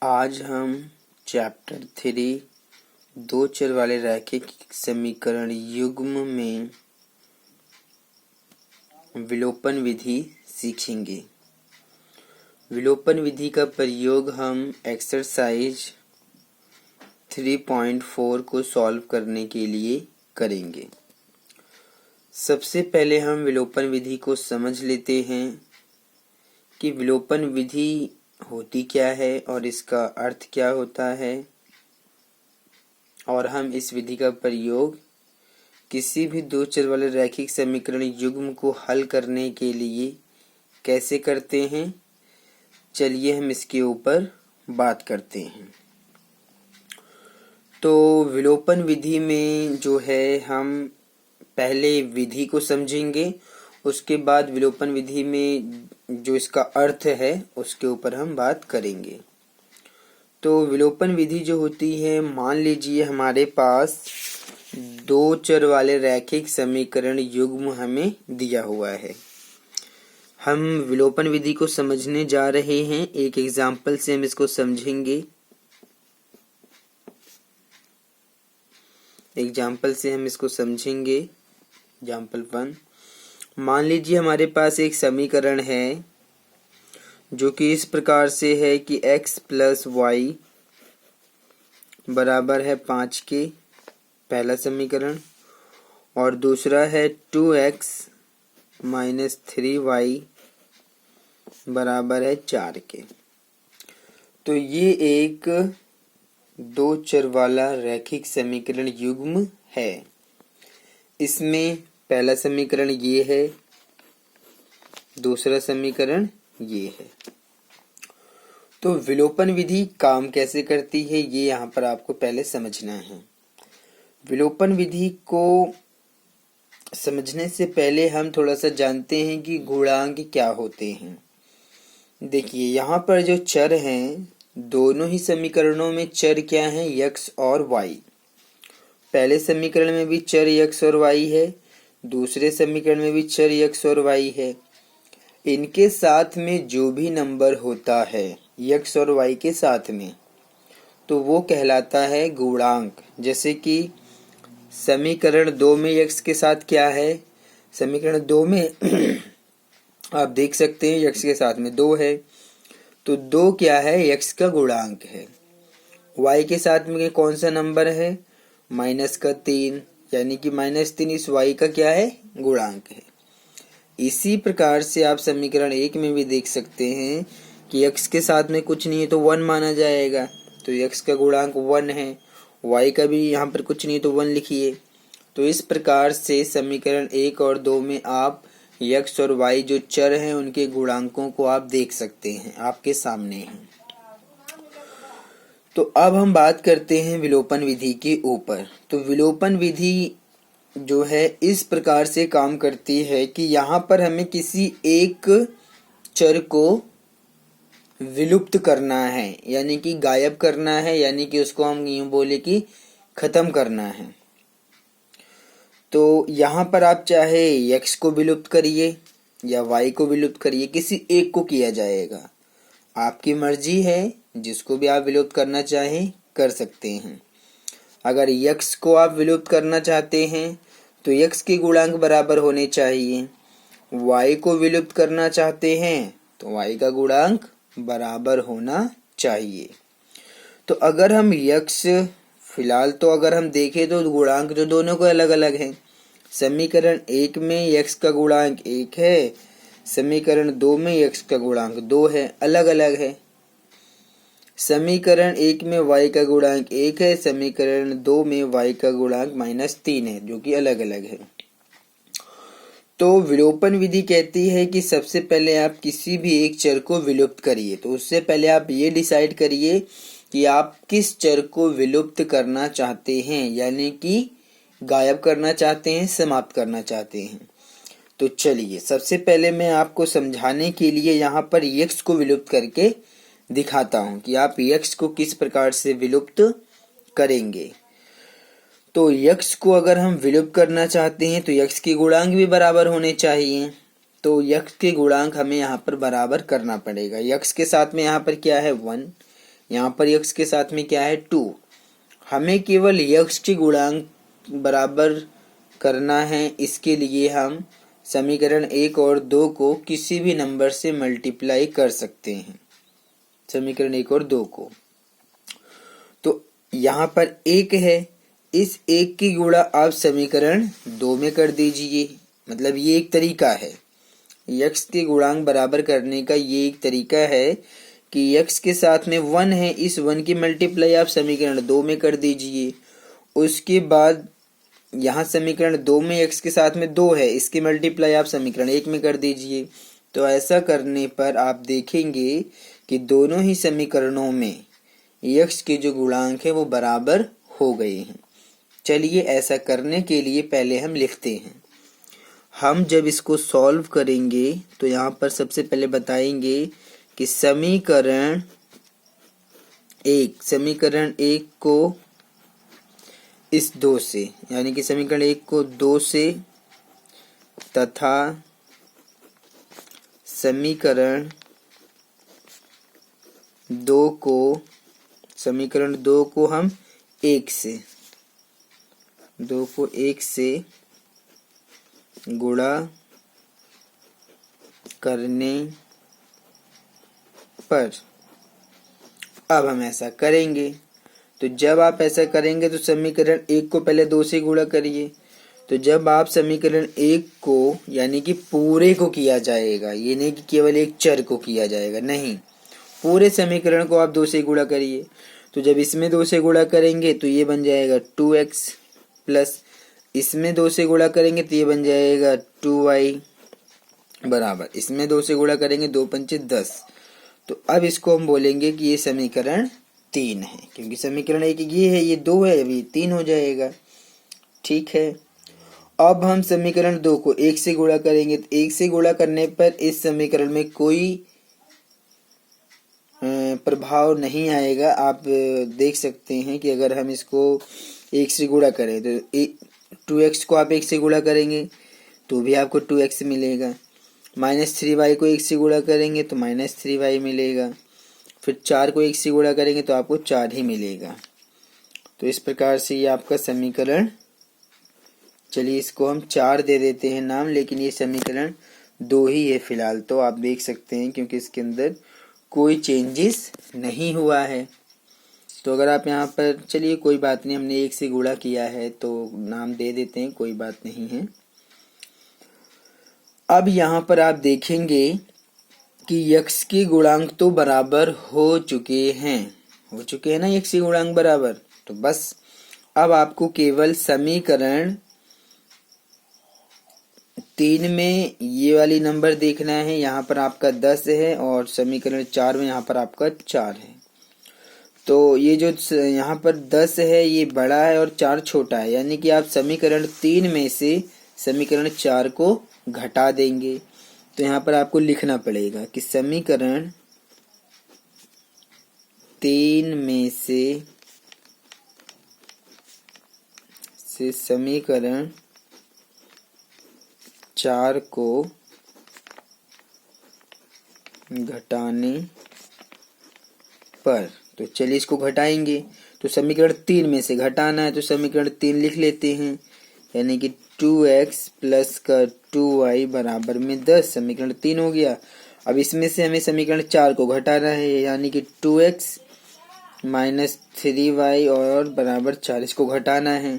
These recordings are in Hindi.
आज हम चैप्टर 3 दो चर वाले रैखिक समीकरण युग्म में विलोपन विधि सीखेंगे। विलोपन विधि का प्रयोग हम एक्सरसाइज 3.4 को सॉल्व करने के लिए करेंगे। सबसे पहले हम विलोपन विधि को समझ लेते हैं कि विलोपन विधि होती क्या है और इसका अर्थ क्या होता है, और हम इस विधि का प्रयोग किसी भी दो चर वाले रैखिक समीकरण युग्म को हल करने के लिए कैसे करते हैं। चलिए हम इसके ऊपर बात करते हैं। तो विलोपन विधि में जो है हम पहले विधि को समझेंगे, उसके बाद विलोपन विधि में जो इसका अर्थ है उसके ऊपर हम बात करेंगे। तो विलोपन विधि जो होती है, मान लीजिए हमारे पास दो चर वाले रैखिक समीकरण युग्म हमें दिया हुआ है। हम विलोपन विधि को समझने जा रहे हैं। एक एग्जाम्पल से हम इसको समझेंगे। एग्जाम्पल 1, मान लीजिए हमारे पास एक समीकरण है जो कि इस प्रकार से है कि x प्लस वाई बराबर है 5 के, पहला समीकरण, और दूसरा है 2x माइनस 3y बराबर है 4 के। तो ये एक दो चर वाला रैखिक समीकरण युग्म है। इसमें पहला समीकरण ये है, दूसरा समीकरण ये है। तो विलोपन विधि काम कैसे करती है ये यहाँ पर आपको पहले समझना है। विलोपन विधि को समझने से पहले हम थोड़ा सा जानते हैं कि गुणांक क्या होते हैं। देखिए यहाँ पर जो चर हैं, दोनों ही समीकरणों में चर क्या हैं, x और y। पहले समीकरण में भी चर x और y है, दूसरे समीकरण में भी चर x और y है। इनके साथ में जो भी नंबर होता है x और y के साथ में, तो वो कहलाता है गुणांक। जैसे कि समीकरण 2 में x के साथ क्या है, समीकरण 2 में आप देख सकते हैं x के साथ में 2 है, तो 2 क्या है, x का गुणांक है। y के साथ में कौन सा नंबर है, माइनस का 3, यानी कि -3 इस y का क्या है, गुणांक है। इसी प्रकार से आप समीकरण 1 में भी देख सकते हैं कि x के साथ में कुछ नहीं है तो 1 माना जाएगा, तो x का गुणांक 1 है। y का भी यहाँ पर कुछ नहीं तो 1 लिखिए। तो इस प्रकार से समीकरण 1 और 2 में आप x और y जो चर हैं उनके गुणांकों को आप देख सकते हैं, आपके सामने हैं। तो अब हम बात करते हैं विलोपन विधि के ऊपर। तो विलोपन विधि जो है इस प्रकार से काम करती है कि यहाँ पर हमें किसी एक चर को विलुप्त करना है, यानी कि गायब करना है, यानी कि उसको हम यूं बोले कि खत्म करना है। तो यहाँ पर आप चाहे x को विलुप्त करिए या y को विलुप्त करिए, किसी एक को किया जाएगा। आपकी मर्जी है, जिसको भी आप विलुप्त करना चाहें कर सकते हैं। अगर x को आप विलुप्त करना चाहते हैं तो x के गुणांक बराबर होने चाहिए। y को विलुप्त करना चाहते हैं तो y का गुणांक बराबर होना चाहिए। तो अगर हम x, फिलहाल तो अगर हम देखें तो गुणांक जो दोनों को अलग अलग हैं। समीकरण 1 में x का गुणांक 1 है, समीकरण 2 में x का गुणांक 2 है, अलग अलग है। समीकरण 1 में y का गुणांक 1 है, समीकरण 2 में y का गुणांक -3 है, जो कि अलग अलग है। तो विलोपन विधि कहती है कि सबसे पहले आप किसी भी एक चर को विलुप्त करिए। तो उससे पहले आप ये डिसाइड करिए कि आप किस चर को विलुप्त करना चाहते हैं, यानी कि गायब करना चाहते हैं, समाप्त करना चाहते हैं। तो चलिए सबसे पहले मैं आपको समझाने के लिए यहाँ पर x को विलुप्त करके दिखाता हूं कि आप x को किस प्रकार से विलुप्त करेंगे। तो x को अगर हम विलुप्त करना चाहते हैं तो x के गुणांक भी बराबर होने चाहिए। तो x के गुणांक हमें यहाँ पर बराबर करना पड़ेगा। x के साथ में यहाँ पर क्या है 1, यहाँ पर x के साथ में क्या है 2। हमें केवल x के गुणांक बराबर करना है। इसके लिए हम समीकरण 1 और 2 को किसी भी नंबर से मल्टीप्लाई कर सकते हैं, समीकरण 1 और 2 को। तो यहाँ पर 1 है, इस 1 की गुणा आप समीकरण 2 में कर दीजिए। मतलब ये एक तरीका है, x के गुणांक बराबर करने का ये एक तरीका है कि x के साथ में 1 है, इस 1 की मल्टीप्लाई आप समीकरण 2 में कर दीजिए। उसके बाद यहाँ समीकरण 2 में x के साथ में 2 है, इसकी मल्टीप्लाई आप समीकरण 1 में कर दीजिए। तो ऐसा करने पर आप देखेंगे कि दोनों ही समीकरणों में x के जो गुणांक है वो बराबर हो गए हैं। चलिए ऐसा करने के लिए पहले हम लिखते हैं। हम जब इसको सॉल्व करेंगे तो यहाँ पर सबसे पहले बताएंगे कि समीकरण 1 को इस 2 से, यानी कि समीकरण 1 को 2 से तथा समीकरण 2 को हम 1 से गुणा करने पर अब हम ऐसा करेंगे। तो जब आप ऐसा करेंगे तो समीकरण 1 को पहले 2 से गुणा करिए। तो जब आप समीकरण 1 को यानी कि पूरे को किया जाएगा, ये नहीं कि केवल एक चर को किया जाएगा, नहीं, पूरे समीकरण को आप 2 से गुणा करिए। तो जब इसमें 2 से गुणा करेंगे तो ये बन जाएगा 2x प्लस इसमें 2 से गुणा करेंगे तो ये बन जाएगा 2y बराबर इसमें 2 से गुणा करेंगे 2 पंचे 10। तो अब इसको हम बोलेंगे कि ये समीकरण 3 है, क्योंकि समीकरण 1 ये है, ये 2 है, अभी 3 हो जाएगा। ठीक है, अब हम समीकरण 2 को 1 से गुणा करेंगे। तो 1 से गुणा करने पर इस समीकरण में कोई प्रभाव नहीं आएगा। आप देख सकते हैं कि अगर हम इसको 1 से गुणा करें तो 2x को आप 1 से गुणा करेंगे तो भी आपको 2x मिलेगा। -3y को 1 से गुणा करेंगे तो -3y मिलेगा। फिर 4 को 1 से गुणा करेंगे तो आपको 4 ही मिलेगा। तो इस प्रकार से ये आपका समीकरण, चलिए इसको हम 4 दे देते हैं नाम, लेकिन ये समीकरण 2 ही है फिलहाल। तो आप देख सकते हैं क्योंकि इसके अंदर कोई चेंजेस नहीं हुआ है। तो अगर आप यहाँ पर, चलिए कोई बात नहीं, हमने 1 से गुणा किया है तो नाम दे देते हैं, कोई बात नहीं है। अब यहाँ पर आप देखेंगे कि x के गुणांक तो बराबर हो चुके हैं ना x के गुणांक बराबर। तो बस अब आपको केवल समीकरण 3 में ये वाली नंबर देखना है, यहाँ पर आपका 10 है, और समीकरण 4 में यहाँ पर आपका 4 है। तो ये जो यहाँ पर 10 है ये बड़ा है और 4 छोटा है, यानी कि आप समीकरण 3 में से समीकरण 4 को घटा देंगे। तो यहाँ पर आपको लिखना पड़ेगा कि समीकरण 3 में से समीकरण 4 को घटाने पर, तो चलिए इसको घटाएंगे। तो समीकरण 3 में से घटाना है तो समीकरण 3 लिख लेते हैं, यानी कि 2x प्लस का 2y बराबर में 10, समीकरण 3 हो गया। अब इसमें से हमें समीकरण 4 को घटाना है, यानी कि 2x माइनस 3y और बराबर 4, इसको घटाना है।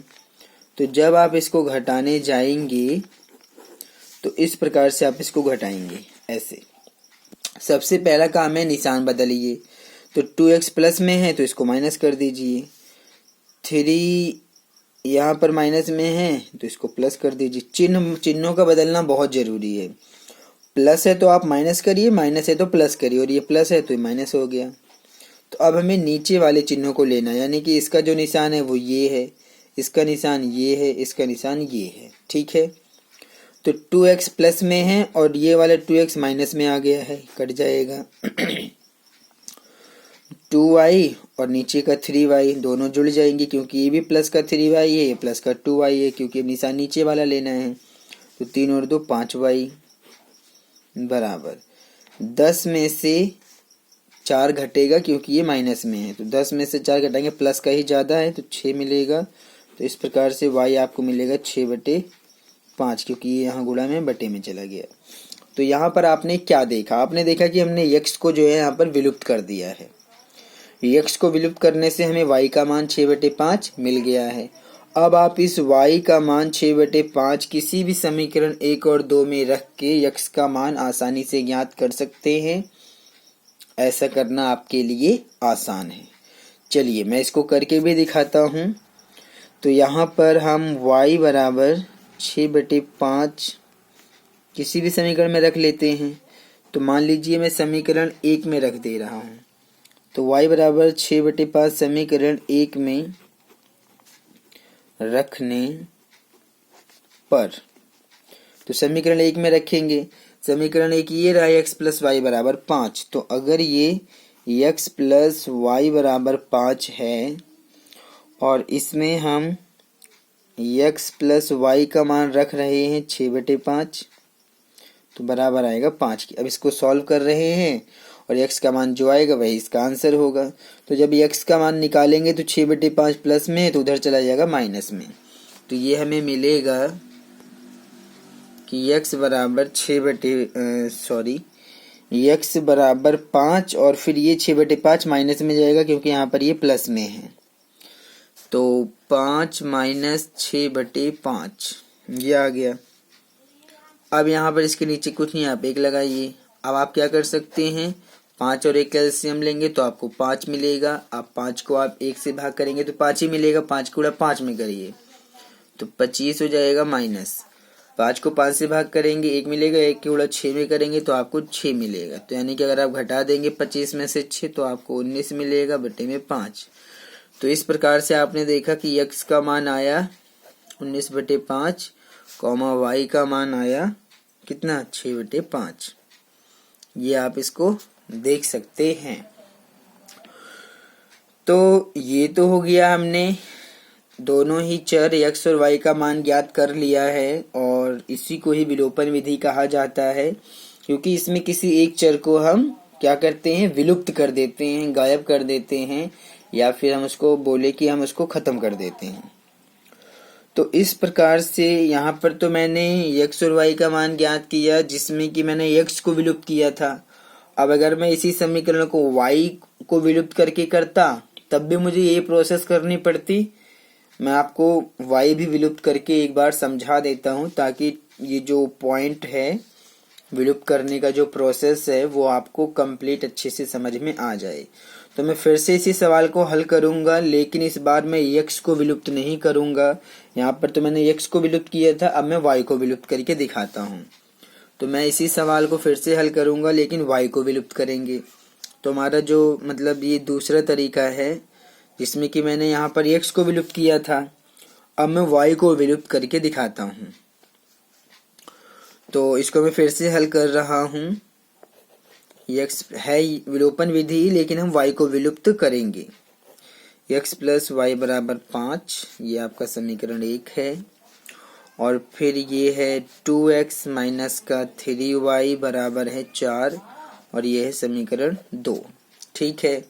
तो जब आप इसको घटाने जाएंगे तो इस प्रकार से आप इसको घटाएंगे ऐसे। सबसे पहला काम है निशान बदलिए। तो 2x प्लस में है तो इसको माइनस कर दीजिए, 3 यहाँ पर माइनस में है तो इसको प्लस कर दीजिए। चिन्हों का बदलना बहुत जरूरी है। प्लस है तो आप माइनस करिए, माइनस है तो प्लस करिए, और ये प्लस है तो ये माइनस हो गया। तो अब हमें नीचे वाले चिन्हों को लेना है, यानी कि इसका जो निशान है वो ये है, इसका निशान ये है, इसका निशान ये है। ठीक है, तो 2x प्लस में है और ये वाला 2x माइनस में आ गया है, कट जाएगा। 2y और नीचे का 3y दोनों जुड़ जाएंगे, क्योंकि ये भी प्लस का 3y है, ये प्लस का 2y है, क्योंकि निशान नीचे वाला लेना है। तो 3 और 2 5y बराबर 10 में से 4 घटेगा क्योंकि ये माइनस में है, तो 10 में से 4 घटाएंगे, प्लस का ही ज़्यादा है तो 6 मिलेगा। तो इस प्रकार से y आपको मिलेगा 6/5, क्योंकि ये यहाँ गुणा में बटे में चला गया। तो यहाँ पर आपने क्या देखा, आपने देखा कि हमने x को जो है यहाँ पर विलुप्त कर दिया है। x को विलुप्त करने से हमें y का मान 6/5 मिल गया है। अब आप इस y का मान 6/5 किसी भी समीकरण 1 और 2 में रख के x का मान आसानी से ज्ञात कर सकते हैं। ऐसा करना आपके लिए आसान है। चलिए मैं इसको करके भी दिखाता हूँ। तो यहाँ पर हम y बराबर 6/5 किसी भी समीकरण में रख लेते हैं। तो मान लीजिए मैं समीकरण 1 में रख दे रहा हूँ, तो y बराबर 6/5 समीकरण 1 में रखने पर, तो समीकरण 1 में रखेंगे, समीकरण 1 ये रहा x प्लस वाई बराबर 5। तो अगर ये x प्लस वाई बराबर 5 है और इसमें हम x प्लस वाई का मान रख रहे हैं 6/5, तो बराबर आएगा 5 की। अब इसको सॉल्व कर रहे हैं और x का मान जो आएगा वही इसका आंसर होगा। तो जब x का मान निकालेंगे तो 6/5 प्लस में है तो उधर चला जाएगा माइनस में। तो ये हमें मिलेगा कि x बराबर x बराबर 5 और फिर ये 6/5 माइनस में जाएगा क्योंकि यहाँ पर ये प्लस में है। तो 5 माइनस 6/5 ये आ गया। अब यहाँ पर इसके नीचे कुछ नहीं, आप 1 लगाइए। अब आप क्या कर सकते हैं, 5 और 1 एलसीएम लेंगे तो आपको 5 मिलेगा। अब 5 को आप 1 से भाग करेंगे तो 5 ही मिलेगा। 5 को 5 में करिए तो 25 हो जाएगा माइनस। 5 को 5 से भाग करेंगे 1 मिलेगा, 1 के 6 में करेंगे तो आपको 6 मिलेगा। तो यानी कि अगर आप घटा देंगे 25 में से 6 तो आपको 19 मिलेगा बटे में 5। तो इस प्रकार से आपने देखा कि x का मान आया 19/5 कॉमा y का मान आया कितना 6/5। ये आप इसको देख सकते हैं। तो ये तो हो गया, हमने दोनों ही चर x और y का मान ज्ञात कर लिया है और इसी को ही विलोपन विधि कहा जाता है, क्योंकि इसमें किसी एक चर को हम क्या करते हैं, विलुप्त कर देते हैं, गायब कर देते हैं, या फिर हम उसको बोले कि हम उसको खत्म कर देते हैं। तो इस प्रकार से यहाँ पर तो मैंने x और y का मान ज्ञात किया जिसमें कि मैंने x को विलुप्त किया था। अब अगर मैं इसी समीकरण को y को विलुप्त करके करता तब भी मुझे ये प्रोसेस करनी पड़ती। मैं आपको y भी विलुप्त करके एक बार समझा देता हूँ ताकि ये जो पॉइंट है विलुप्त करने का जो प्रोसेस है वो आपको कंप्लीट अच्छे से समझ में आ जाए। तो मैं फिर से इसी सवाल को हल करूंगा, लेकिन इस बार मैं x को विलुप्त नहीं करूंगा। यहाँ पर तो मैंने x को विलुप्त किया था, अब मैं y को विलुप्त करके दिखाता हूँ। तो मैं इसी सवाल को फिर से हल करूंगा लेकिन y को विलुप्त करेंगे। तो हमारा जो मतलब ये दूसरा तरीका है जिसमें कि मैंने यहाँ पर x को विलुप्त किया था, अब मैं y को विलुप्त करके दिखाता हूँ। तो इसको मैं फिर से हल कर रहा हूँ। x है विलोपन विधि लेकिन हम y को विलुप्त करेंगे। x प्लस वाई बराबर 5, ये आपका समीकरण 1 है। और फिर ये है 2x माइनस का 3y बराबर है 4 और ये है समीकरण 2। ठीक है,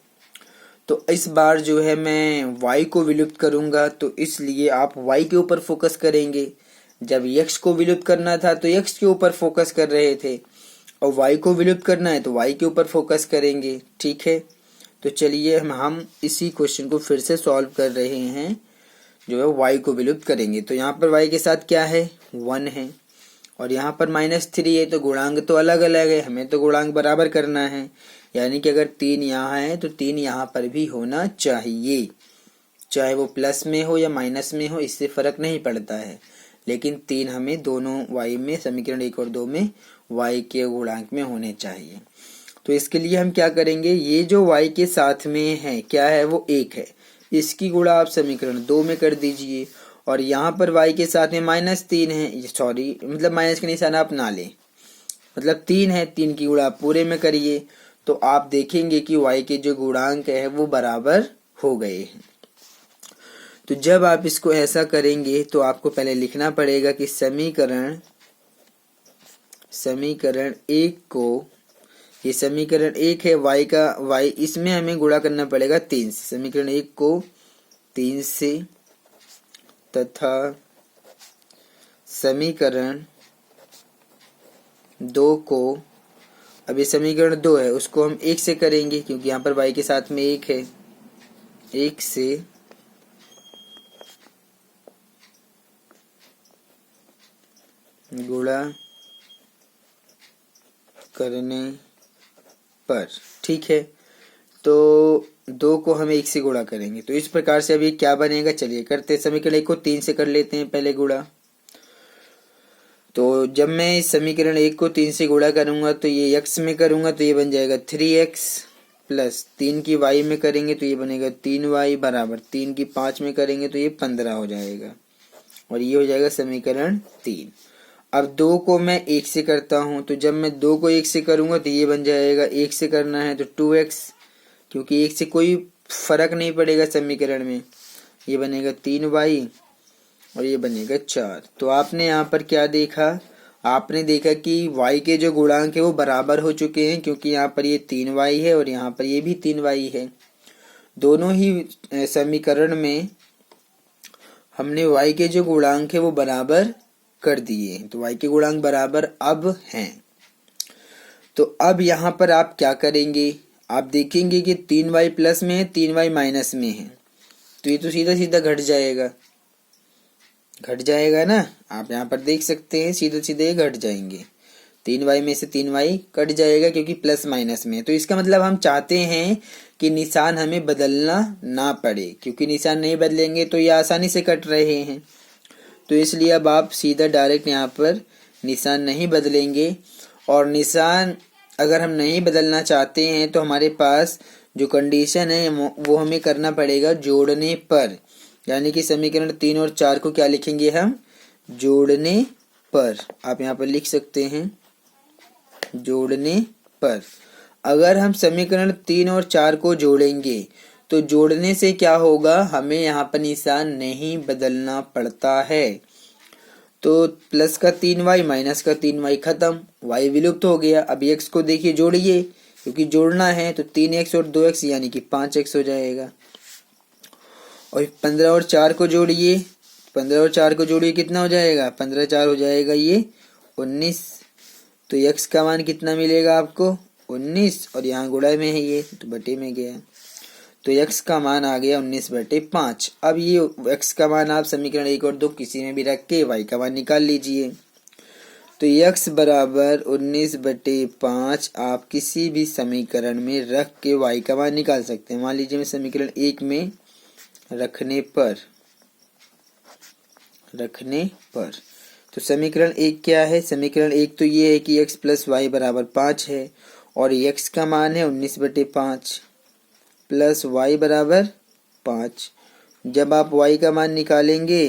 तो इस बार जो है मैं y को विलुप्त करूंगा, तो इसलिए आप y के ऊपर फोकस करेंगे। जब x को विलुप्त करना था तो x के ऊपर फोकस कर रहे थे और y को विलुप्त करना है तो y के ऊपर फोकस करेंगे। ठीक है, तो चलिए हम इसी क्वेश्चन को फिर से सॉल्व कर रहे हैं, जो है y को विलुप्त करेंगे। तो यहाँ पर y के साथ क्या है, 1 है और यहाँ पर -3 है, तो गुणांक तो अलग अलग है, हमें तो गुणांक बराबर करना है। यानी कि अगर 3 यहाँ है तो 3 यहाँ पर भी होना चाहिए, चाहे वो प्लस में हो या माइनस में हो, इससे फर्क नहीं पड़ता है। लेकिन 3 हमें दोनों y में, समीकरण 1 और 2 में y के गुणांक में होने चाहिए। तो इसके लिए हम क्या करेंगे, ये जो y के साथ में है क्या है, वो 1 है, इसकी गुणा आप समीकरण 2 में कर दीजिए। और यहाँ पर y के साथ में -3 है, सॉरी मतलब माइनस का निशान आप ना लें, मतलब 3 है, 3 की गुणा आप पूरे में करिए। तो आप देखेंगे कि y के जो गुणांक है वो बराबर हो गए हैं। तो जब आप इसको ऐसा करेंगे तो आपको पहले लिखना पड़ेगा कि समीकरण 1 को ये समीकरण 1 है। y इसमें हमें गुणा करना पड़ेगा 3 से। समीकरण 1 को 3 से तथा समीकरण 2 को, अब ये समीकरण 2 है उसको हम 1 से करेंगे क्योंकि यहाँ पर y के साथ में 1 है। 1 से गुणा करने पर, ठीक है। तो 2 को हम 1 से गुणा करेंगे तो इस प्रकार से अब ये क्या बनेगा, चलिए करते हैं। समीकरण 1 को 3 से कर लेते हैं पहले गुणा। तो जब मैं इस समीकरण 1 को 3 से गुणा करूंगा तो ये x में करूंगा तो ये बन जाएगा 3x प्लस 3 की y में करेंगे तो ये बनेगा 3y बराबर 3 की 5 में करेंगे तो ये 15 हो जाएगा और ये हो जाएगा समीकरण 3। अब 2 को मैं 1 से करता हूं तो जब मैं 2 को 1 से करूंगा तो ये बन जाएगा, 1 से करना है तो 2x, क्योंकि 1 से कोई फर्क नहीं पड़ेगा समीकरण में, ये बनेगा 3y और ये बनेगा 4। तो आपने यहाँ पर क्या देखा, आपने देखा कि y के जो गुणांक है वो बराबर हो चुके हैं क्योंकि यहाँ पर ये 3y है और यहाँ पर ये भी 3y है। दोनों ही समीकरण में हमने y के जो गुणांक है वो बराबर कर दिए हैं, तो y के गुणांक बराबर अब हैं। तो अब यहाँ पर आप क्या करेंगे, आप देखेंगे कि 3y प्लस में है 3y माइनस में है तो ये तो सीधा सीधा घट जाएगा ना। आप यहाँ पर देख सकते हैं सीधे सीधे ये घट जाएंगे, 3y में से 3y कट जाएगा क्योंकि प्लस माइनस में है। तो इसका मतलब हम चाहते हैं कि निशान हमें बदलना ना पड़े, क्योंकि निशान नहीं बदलेंगे तो ये आसानी से कट रहे हैं। तो इसलिए अब आप सीधा डायरेक्ट यहाँ पर निशान नहीं बदलेंगे। और निशान अगर हम नहीं बदलना चाहते हैं तो हमारे पास जो कंडीशन है वो हमें करना पड़ेगा जोड़ने पर, यानी कि समीकरण 3 और 4 को क्या लिखेंगे हम, जोड़ने पर। आप यहाँ पर लिख सकते हैं जोड़ने पर। अगर हम समीकरण 3 और 4 को जोड़ेंगे तो जोड़ने से क्या होगा, हमें यहाँ पर निशान नहीं बदलना पड़ता है। तो प्लस का 3y माइनस का 3y खत्म, y विलुप्त हो गया। अब x को देखिए जोड़िए, क्योंकि जोड़ना है तो 3x और 2x यानी कि 5x हो जाएगा। और 15 और 4 को जोड़िए, 15 और 4 को जोड़िए कितना हो जाएगा, 15 4 हो जाएगा ये 19। तो x का मान कितना मिलेगा आपको, 19, और यहाँ गुणा में है ये तो बटे में गया, तो x का मान आ गया 19/5। अब ये x का मान आप समीकरण 1 और 2 किसी में भी रख के y का मान निकाल लीजिए। तो x बराबर 19/5 आप किसी भी समीकरण में रख के y का मान निकाल सकते हैं। मान लीजिए मैं समीकरण 1 में रखने पर तो समीकरण 1 क्या है, समीकरण 1 तो ये है कि x प्लस y बराबर 5 है और x का मान है 19/5 प्लस y बराबर 5। जब आप y का मान निकालेंगे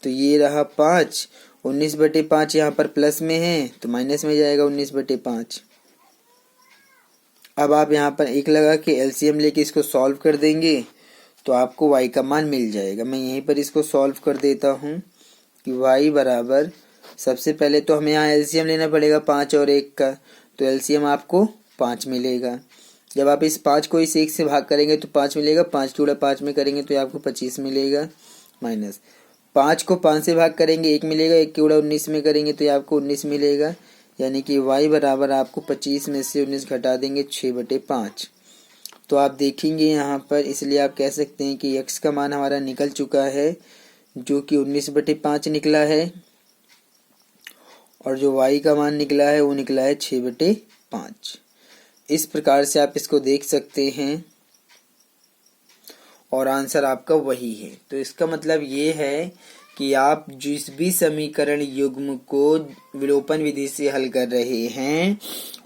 तो ये रहा 5, 19/5 यहाँ पर प्लस में है तो माइनस में जाएगा 19/5। अब आप यहाँ पर 1 लगा के एलसीएम लेके इसको सॉल्व कर देंगे तो आपको y का मान मिल जाएगा। मैं यहीं पर इसको सॉल्व कर देता हूँ कि y बराबर, सबसे पहले तो हमें यहाँ एलसीएम लेना पड़ेगा 5 और 1 का, तो एलसीएम आपको 5 मिलेगा। जब आप इस 5 को इस 1 से भाग करेंगे तो 5 मिलेगा, 5 की गुणा 5 में करेंगे तो आपको 25 मिलेगा, माइनस 5 को 5 से भाग करेंगे 1 मिलेगा, 1 की गुणा 19 में करेंगे तो आपको 19 मिलेगा, यानी कि y बराबर आपको 25 में से 19 घटा देंगे 6/5। तो आप देखेंगे यहाँ पर, इसलिए आप कह सकते हैं कि x का मान हमारा निकल चुका है जो कि 19/5 निकला है, और जो y का मान निकला है वो निकला है 6/5। इस प्रकार से आप इसको देख सकते हैं और आंसर आपका वही है। तो इसका मतलब ये है कि आप जिस भी समीकरण युग्म को विलोपन विधि से हल कर रहे हैं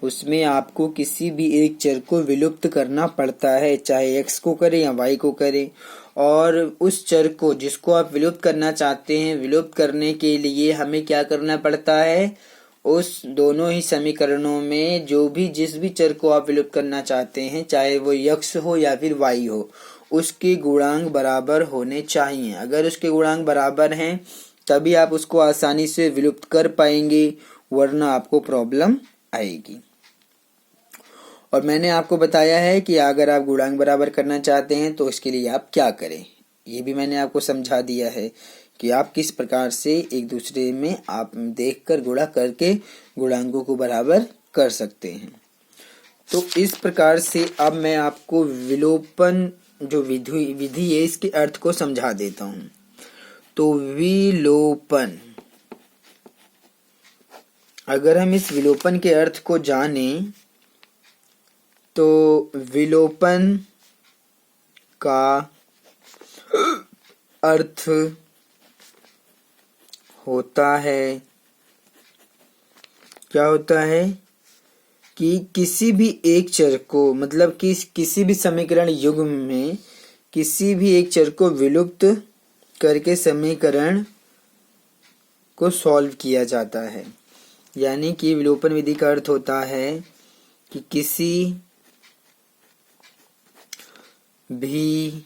उसमें आपको किसी भी एक चर को विलुप्त करना पड़ता है, चाहे x को करें या y को करें। और उस चर को जिसको आप विलुप्त करना चाहते हैं, विलुप्त करने के लिए हमें क्या करना पड़ता है, उस दोनों ही समीकरणों में जिस भी चर को आप विलुप्त करना चाहते हैं, चाहे वो x हो या फिर y हो, उसके गुणांक बराबर होने चाहिए। अगर उसके गुणांक बराबर हैं तभी आप उसको आसानी से विलुप्त कर पाएंगे, वरना आपको प्रॉब्लम आएगी। और मैंने आपको बताया है कि अगर आप गुणांक बराबर करना चाहते हैं तो इसके लिए आप क्या करें। ये भी मैंने आपको समझा दिया है कि आप किस प्रकार से एक दूसरे में आप देखकर गुणा करके गुणांकों को बराबर कर सकते हैं। तो इस प्रकार से अब मैं आपको विलोपन जो विधि है इसके अर्थ को समझा देता हूं। तो विलोपन, अगर हम इस विलोपन के अर्थ को जानें तो विलोपन का अर्थ होता है, क्या होता है कि किसी भी एक चर को, मतलब कि किसी भी समीकरण युग्म में किसी भी एक चर को विलुप्त करके समीकरण को सॉल्व किया जाता है। यानी कि विलोपन विधि का अर्थ होता है कि किसी भी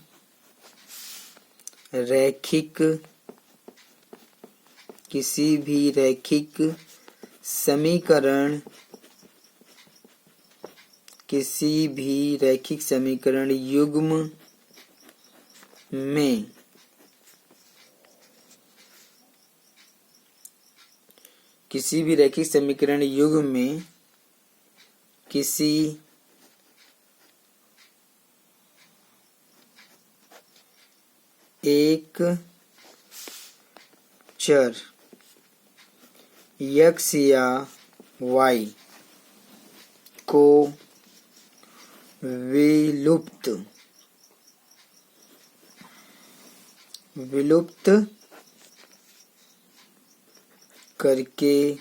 रैखिक समीकरण युग्म में किसी एक चर x या y को विलुप्त करके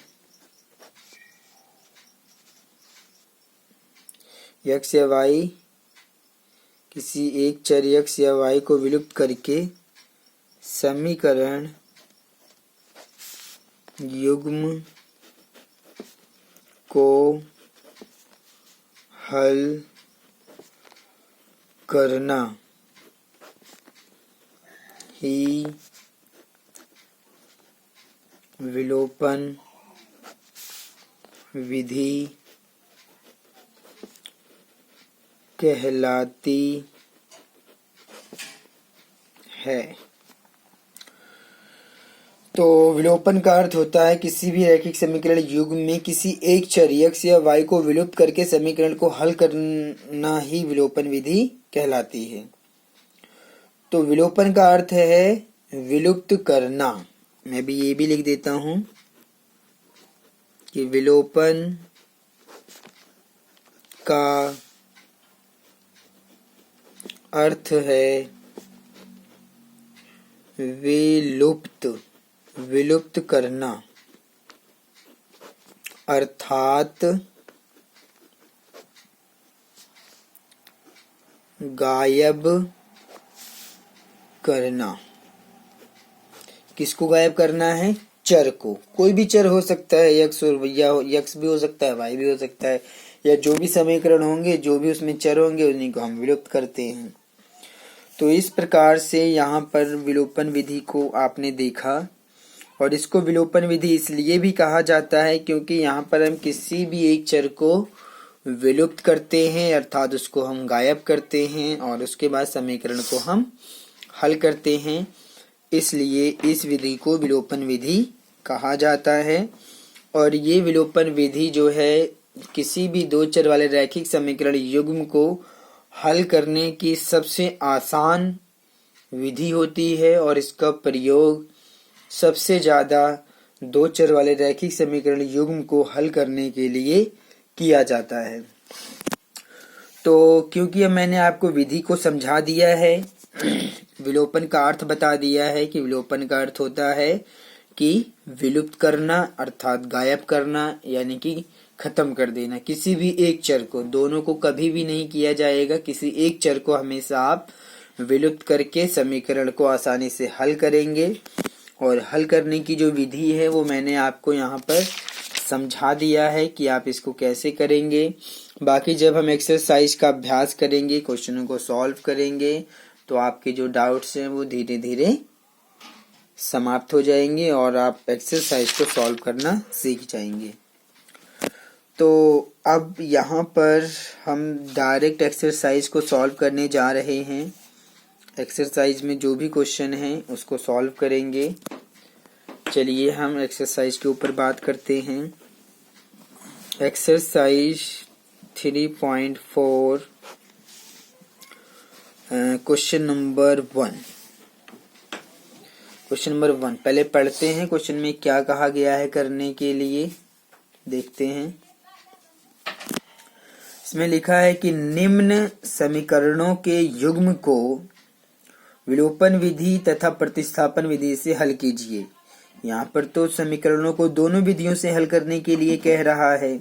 x या y, किसी एक चर x या y को विलुप्त करके समीकरण युग्म को हल करना ही विलोपन विधि कहलाती है। तो विलोपन का अर्थ होता है किसी भी रैखिक समीकरण युग्म में किसी एक चर x या y को विलुप्त करके समीकरण को हल करना ही विलोपन विधि कहलाती है। तो विलोपन का अर्थ है विलुप्त करना। मैं भी ये भी लिख देता हूं कि विलोपन का अर्थ है विलुप्त करना, अर्थात गायब करना। किसको गायब करना है? चर को। कोई भी चर हो सकता है, x भी हो सकता है, y भी हो सकता है, या जो भी समीकरण होंगे, जो भी उसमें चर होंगे उन्हीं को हम विलुप्त करते हैं। तो इस प्रकार से यहाँ पर विलोपन विधि को आपने देखा। और इसको विलोपन विधि इसलिए भी कहा जाता है क्योंकि यहाँ पर हम किसी भी एक चर को विलुप्त करते हैं, अर्थात उसको हम गायब करते हैं और उसके बाद समीकरण को हम हल करते हैं। इसलिए इस विधि को विलोपन विधि कहा जाता है। और ये विलोपन विधि जो है किसी भी दो चर वाले रैखिक समीकरण युग्म को हल करने की सबसे आसान विधि होती है और इसका प्रयोग सबसे ज्यादा दो चर वाले रैखिक समीकरण युग्म को हल करने के लिए किया जाता है। तो क्योंकि अब मैंने आपको विधि को समझा दिया है, विलोपन का अर्थ बता दिया है कि विलोपन का अर्थ होता है कि विलुप्त करना अर्थात गायब करना, यानी कि खत्म कर देना किसी भी एक चर को। दोनों को कभी भी नहीं किया जाएगा, किसी एक चर को हमेशा आप विलुप्त करके समीकरण को आसानी से हल करेंगे। और हल करने की जो विधि है वो मैंने आपको यहाँ पर समझा दिया है कि आप इसको कैसे करेंगे। बाकी जब हम एक्सरसाइज का अभ्यास करेंगे, क्वेश्चनों को सॉल्व करेंगे, तो आपके जो डाउट्स हैं वो धीरे धीरे समाप्त हो जाएंगे और आप एक्सरसाइज को सॉल्व करना सीख जाएंगे। तो अब यहाँ पर हम डायरेक्ट एक्सरसाइज को सॉल्व करने जा रहे हैं। एक्सरसाइज में जो भी क्वेश्चन है उसको सॉल्व करेंगे। चलिए हम एक्सरसाइज के ऊपर बात करते हैं। Exercise 3.4 question number 1। Question number 1 पहले पढ़ते हैं क्वेश्चन में क्या कहा गया है करने के लिए, देखते हैं। इसमें लिखा है कि निम्न समीकरणों के युग्म को विलोपन विधि तथा प्रतिस्थापन विधि से हल कीजिए। यहाँ पर तो समीकरणों को दोनों विधियों से हल करने के लिए कह रहा है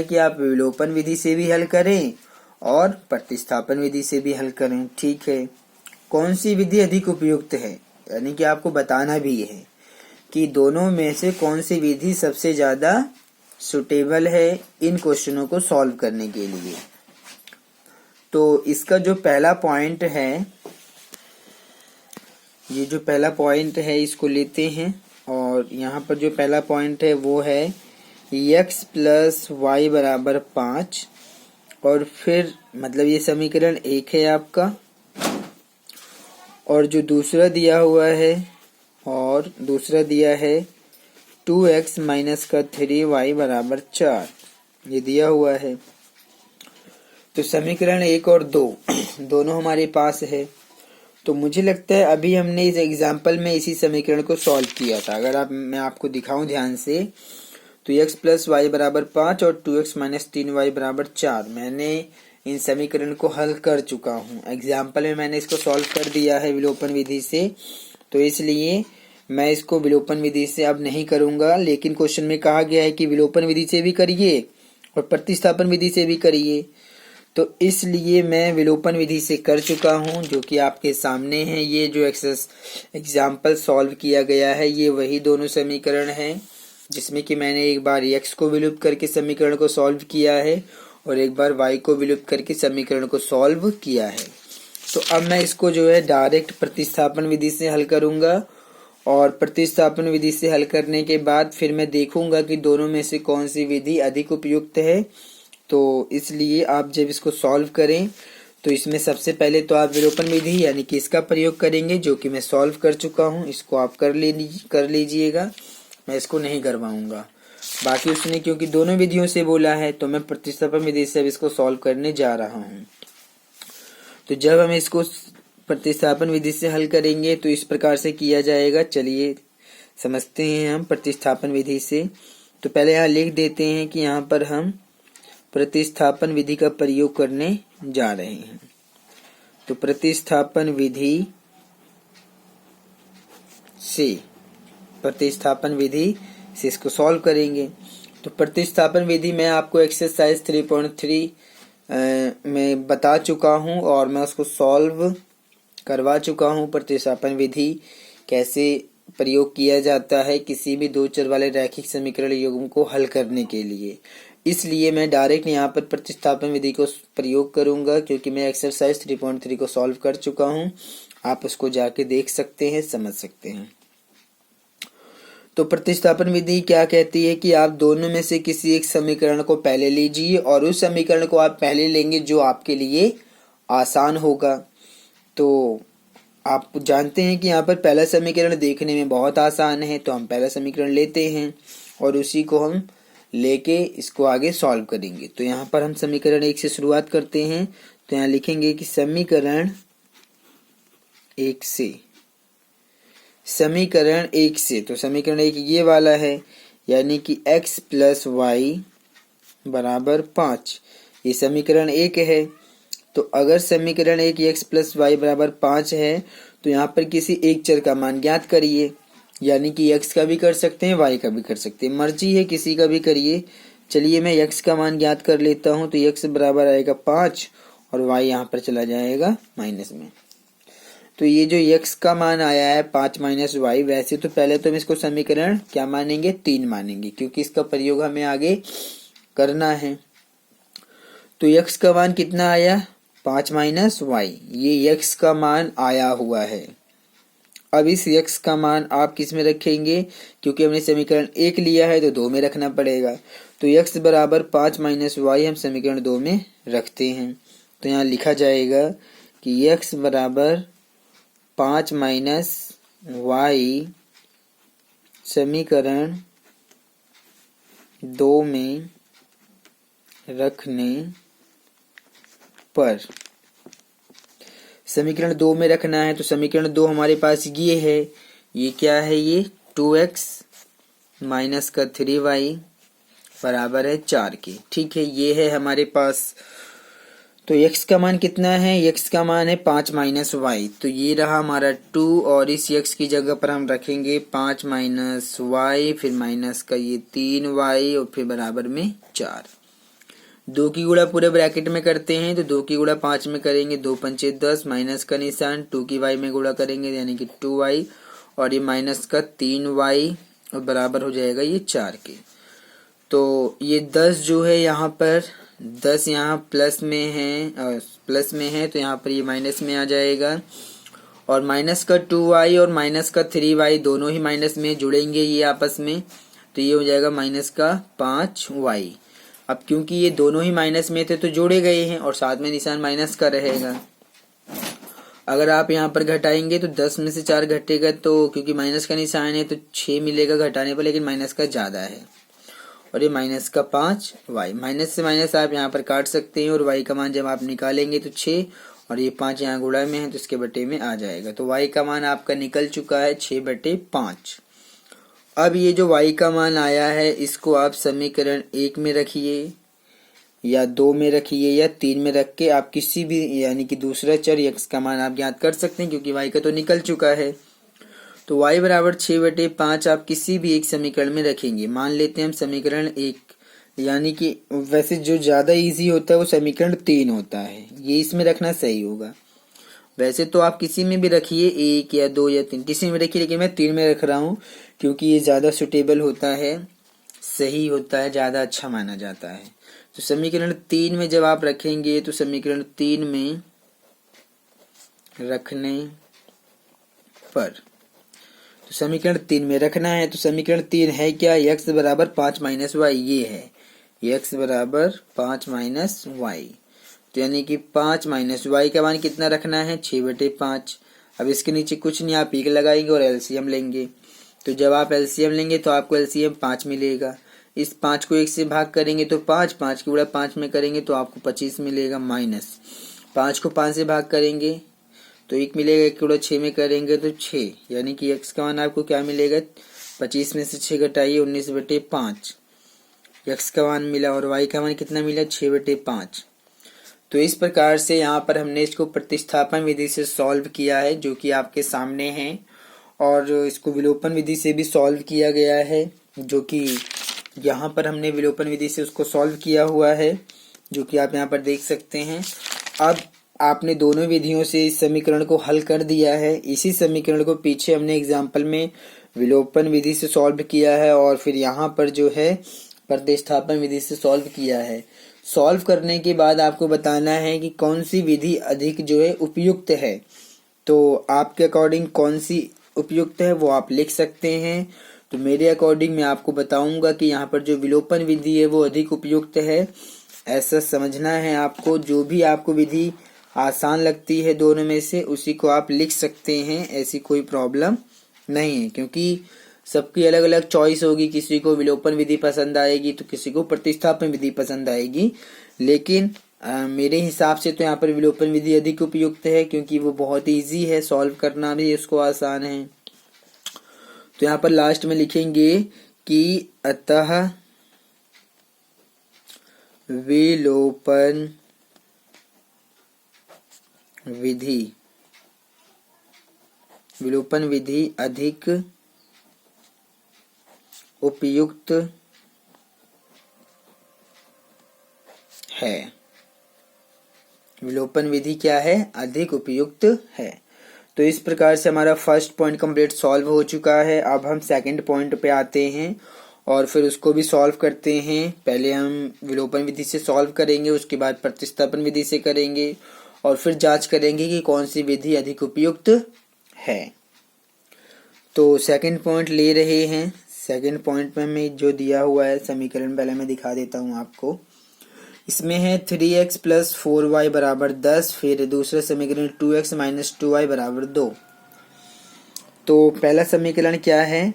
कि आप विलोपन विधि से भी हल करें और प्रतिस्थापन विधि से भी हल करें। ठीक है, कौन सी विधि अधिक उपयुक्त है, यानी कि आपको बताना भी है कि दोनों में से कौन सी विधि सबसे ज्यादा सुटेबल है इन क्वेश्चनों को सॉल्व करने के लिए। तो इसका जो पहला पॉइंट है, ये जो पहला पॉइंट है इसको लेते हैं। और यहाँ पर जो पहला पॉइंट है वो है x प्लस वाई बराबर 5। और फिर मतलब ये समीकरण 1 है आपका, और जो दूसरा दिया हुआ है और दूसरा दिया है 2x माइनस का 3y बराबर 4, ये दिया हुआ है। तो समीकरण 1 और 2 दोनों हमारे पास है। तो मुझे लगता है अभी हमने इस एग्जाम्पल में इसी समीकरण को सॉल्व किया था। अगर मैं आपको दिखाऊं ध्यान से, तो x प्लस वाई बराबर 5 और 2x माइनस 3y बराबर 4 मैंने इन समीकरण को हल कर चुका हूँ। एग्जाम्पल में मैंने इसको सॉल्व कर दिया है विलोपन विधि से, तो इसलिए मैं इसको विलोपन विधि से अब नहीं करूंगा। लेकिन क्वेश्चन में कहा गया है कि विलोपन विधि से भी करिए और प्रतिस्थापन विधि से भी करिए, तो इसलिए मैं विलोपन विधि से कर चुका हूं, जो कि आपके सामने है। ये जो एग्जाम्पल सॉल्व किया गया है ये वही दोनों समीकरण हैं, जिसमें कि मैंने एक बार x को विलुप्त करके समीकरण को सॉल्व किया है और एक बार y को विलुप्त करके समीकरण को सॉल्व किया है। तो अब मैं इसको जो है डायरेक्ट प्रतिस्थापन विधि से हल करूंगा, और प्रतिस्थापन विधि से हल करने के बाद फिर मैं देखूंगा कि दोनों में से कौन सी विधि अधिक उपयुक्त है। तो इसलिए आप जब इसको सॉल्व करें तो इसमें सबसे पहले तो आप विलोपन विधि यानी कि इसका प्रयोग करेंगे, जो कि मैं सॉल्व कर चुका हूं। इसको आप कर लीजिएगा, मैं इसको नहीं करवाऊंगा। बाकी उसने क्योंकि दोनों विधियों से बोला है तो मैं प्रतिस्थापन विधि से अब इसको सॉल्व करने जा रहा हूं। तो जब हम इसको प्रतिस्थापन विधि से हल करेंगे तो इस प्रकार से किया जाएगा। चलिए समझते हैं हम प्रतिस्थापन विधि से। तो पहले यहाँ लिख देते हैं कि यहाँ पर हम प्रतिस्थापन विधि का प्रयोग करने जा रहे हैं। तो प्रतिस्थापन विधि से इसको सॉल्व करेंगे। तो प्रतिस्थापन विधि मैं आपको एक्सरसाइज 3.3 में बता चुका हूं और मैं उसको सॉल्व करवा चुका हूं। प्रतिस्थापन विधि कैसे प्रयोग किया जाता है किसी भी दो चर वाले रैखिक समीकरण युग्म को हल करने के लिए, इसलिए मैं डायरेक्ट यहाँ पर प्रतिस्थापन विधि को प्रयोग करूंगा, क्योंकि मैं एक्सरसाइज 3.3 को सॉल्व कर चुका हूं। आप उसको जाके देख सकते हैं, समझ सकते हैं। तो प्रतिस्थापन विधि क्या कहती है कि आप दोनों में से किसी एक समीकरण को पहले लीजिए और उस समीकरण को आप पहले लेंगे जो आपके लिए आसान होगा। तो आप जानते हैं कि यहाँ पर पहला समीकरण देखने में बहुत आसान है, तो हम पहला समीकरण लेते हैं और उसी को हम लेके इसको आगे सॉल्व करेंगे। तो यहाँ पर हम समीकरण 1 से शुरुआत करते हैं। तो यहाँ लिखेंगे कि समीकरण 1 से तो समीकरण 1 ये वाला है, यानी कि x प्लस वाई बराबर 5, ये समीकरण 1 है। तो अगर समीकरण 1 x प्लस वाई बराबर 5 है तो यहाँ पर किसी एक चर का मान ज्ञात करिए, यानी कि x का भी कर सकते हैं y का भी कर सकते हैं, मर्जी है किसी का भी करिए। चलिए मैं x का मान ज्ञात कर लेता हूँ। तो x बराबर आएगा 5 और y यहाँ पर चला जाएगा माइनस में। तो ये जो x का मान आया है 5 माइनस वाई, वैसे तो पहले तो हम इसको समीकरण क्या मानेंगे 3 मानेंगे, क्योंकि इसका प्रयोग हमें आगे करना है। तो x का मान कितना आया 5 माइनस वाई, ये x का मान आया हुआ है। अब इस x का मान आप किस में रखेंगे, क्योंकि हमने समीकरण 1 लिया है तो 2 में रखना पड़ेगा। तो x बराबर 5 माइनस वाई हम समीकरण 2 में रखते हैं। तो यहाँ लिखा जाएगा कि x बराबर 5 माइनस वाई समीकरण 2 में रखने पर, समीकरण 2 में रखना है तो समीकरण 2 हमारे पास ये है, ये क्या है, ये 2x माइनस का 3y बराबर है 4 के। ठीक है, ये है हमारे पास। तो x का मान कितना है, x का मान है 5 माइनस वाई, तो ये रहा हमारा 2 और इस x की जगह पर हम रखेंगे 5 माइनस वाई, फिर माइनस का ये 3y और फिर बराबर में 4। 2 की गुणा पूरे ब्रैकेट में करते हैं तो 2 की गुणा 5 में करेंगे, 2 पंचे 10, माइनस का निशान, 2 की y में गुणा करेंगे यानी कि 2y और ये माइनस का 3y और बराबर हो जाएगा ये 4 के। तो ये 10 जो है यहाँ पर 10 यहाँ प्लस में है तो यहाँ पर ये माइनस में आ जाएगा और माइनस का 2y और माइनस का 3y दोनों ही माइनस में जुड़ेंगे ये आपस में, तो ये हो जाएगा माइनस का 5y। अब क्योंकि ये दोनों ही माइनस में थे तो जोड़े गए हैं और साथ में निशान माइनस का रहेगा। अगर आप यहाँ पर घटाएंगे तो 10 में से 4 घटेगा, तो क्योंकि माइनस का निशान है तो 6 मिलेगा घटाने पर, लेकिन माइनस का ज़्यादा है और ये माइनस का 5y। माइनस से माइनस आप यहाँ पर काट सकते हैं और y का मान जब आप निकालेंगे तो 6 और ये 5 यहाँ गुणा में है तो इसके बटे में आ जाएगा। तो y का मान आपका निकल चुका है 6/5। अब ये जो y का मान आया है इसको आप समीकरण 1 में रखिए या 2 में रखिए या 3 में रख के आप किसी भी यानी कि दूसरा चर x का मान आप ज्ञात कर सकते हैं, क्योंकि y का तो निकल चुका है। तो y बराबर 6/5 आप किसी भी एक समीकरण में रखेंगे। मान लेते हैं हम समीकरण 1, यानी कि वैसे जो ज़्यादा इजी होता है वो समीकरण 3 होता है, ये इसमें रखना सही होगा। वैसे तो आप किसी में भी रखिए, 1 या 2 या 3 किसी में रखिए, लेकिन मैं 3 में रख रहा हूँ क्योंकि ये ज़्यादा सुटेबल होता है, सही होता है, ज़्यादा अच्छा माना जाता है। तो समीकरण 3 में जब आप रखेंगे तो समीकरण 3 में रखने पर, तो समीकरण 3 में रखना है तो समीकरण 3 है क्या, x बराबर 5 माइनस वाई, ये है x बराबर 5 माइनस वाई। तो यानी कि 5 माइनस वाई का मान कितना रखना है, 6/5। अब इसके नीचे कुछ नहीं, आप 1 लगाएंगे और एलसीएम लेंगे। तो जब आप एलसीएम लेंगे तो आपको एलसीएम 5 मिलेगा। इस 5 को 1 से भाग करेंगे तो 5 की गुणा 5 में करेंगे तो आपको 25 मिलेगा, माइनस 5 को 5 से भाग करेंगे तो 1 मिलेगा, 1 गुणा 6 में करेंगे तो 6, यानी कि x का मान आपको क्या मिलेगा, 25 में से 6 घटाइए 19/5 x का मान मिला और y का मान कितना मिला, 6/5। तो इस प्रकार से यहाँ पर हमने इसको प्रतिस्थापन विधि से सॉल्व किया है जो कि आपके सामने है, और इसको विलोपन विधि से भी सॉल्व किया गया है जो कि यहाँ पर हमने विलोपन विधि से उसको सॉल्व किया हुआ है जो कि आप यहाँ पर देख सकते हैं। अब आपने दोनों विधियों से इस समीकरण को हल कर दिया है। इसी समीकरण को पीछे हमने एग्जाम्पल में विलोपन विधि से सॉल्व किया है और फिर यहाँ पर जो है प्रतिस्थापन विधि से सॉल्व किया है। सॉल्व करने के बाद आपको बताना है कि कौन सी विधि अधिक जो है उपयुक्त है। तो आपके अकॉर्डिंग कौन सी उपयुक्त है वो आप लिख सकते हैं। तो मेरे अकॉर्डिंग मैं आपको बताऊंगा कि यहाँ पर जो विलोपन विधि है वो अधिक उपयुक्त है, ऐसा समझना है आपको। जो भी आपको विधि आसान लगती है दोनों में से उसी को आप लिख सकते हैं, ऐसी कोई प्रॉब्लम नहीं है, क्योंकि सबकी अलग अलग चॉइस होगी। किसी को विलोपन विधि पसंद आएगी तो किसी को प्रतिस्थापन विधि पसंद आएगी, लेकिन मेरे हिसाब से तो यहाँ पर विलोपन विधि अधिक उपयुक्त है क्योंकि वो बहुत इजी है, सॉल्व करना भी इसको आसान है। तो यहाँ पर लास्ट में लिखेंगे कि अतः विलोपन विधि अधिक उपयुक्त है। विलोपन विधि क्या है, अधिक उपयुक्त है। तो इस प्रकार से हमारा फर्स्ट पॉइंट कंप्लीट सॉल्व हो चुका है। अब हम सेकंड पॉइंट पे आते हैं और फिर उसको भी सॉल्व करते हैं। पहले हम विलोपन विधि से सॉल्व करेंगे, उसके बाद प्रतिस्थापन विधि से करेंगे और फिर जांच करेंगे कि कौन सी विधि अधिक उपयुक्त है। तो सेकंड पॉइंट ले रहे हैं। सेकंड पॉइंट में मैं जो दिया हुआ है समीकरण पहले मैं दिखा देता हूँ आपको। इसमें है 3x प्लस 4y बराबर 10। फिर दूसरा समीकरण 2x माइनस 2y बराबर 2। तो पहला समीकरण क्या है?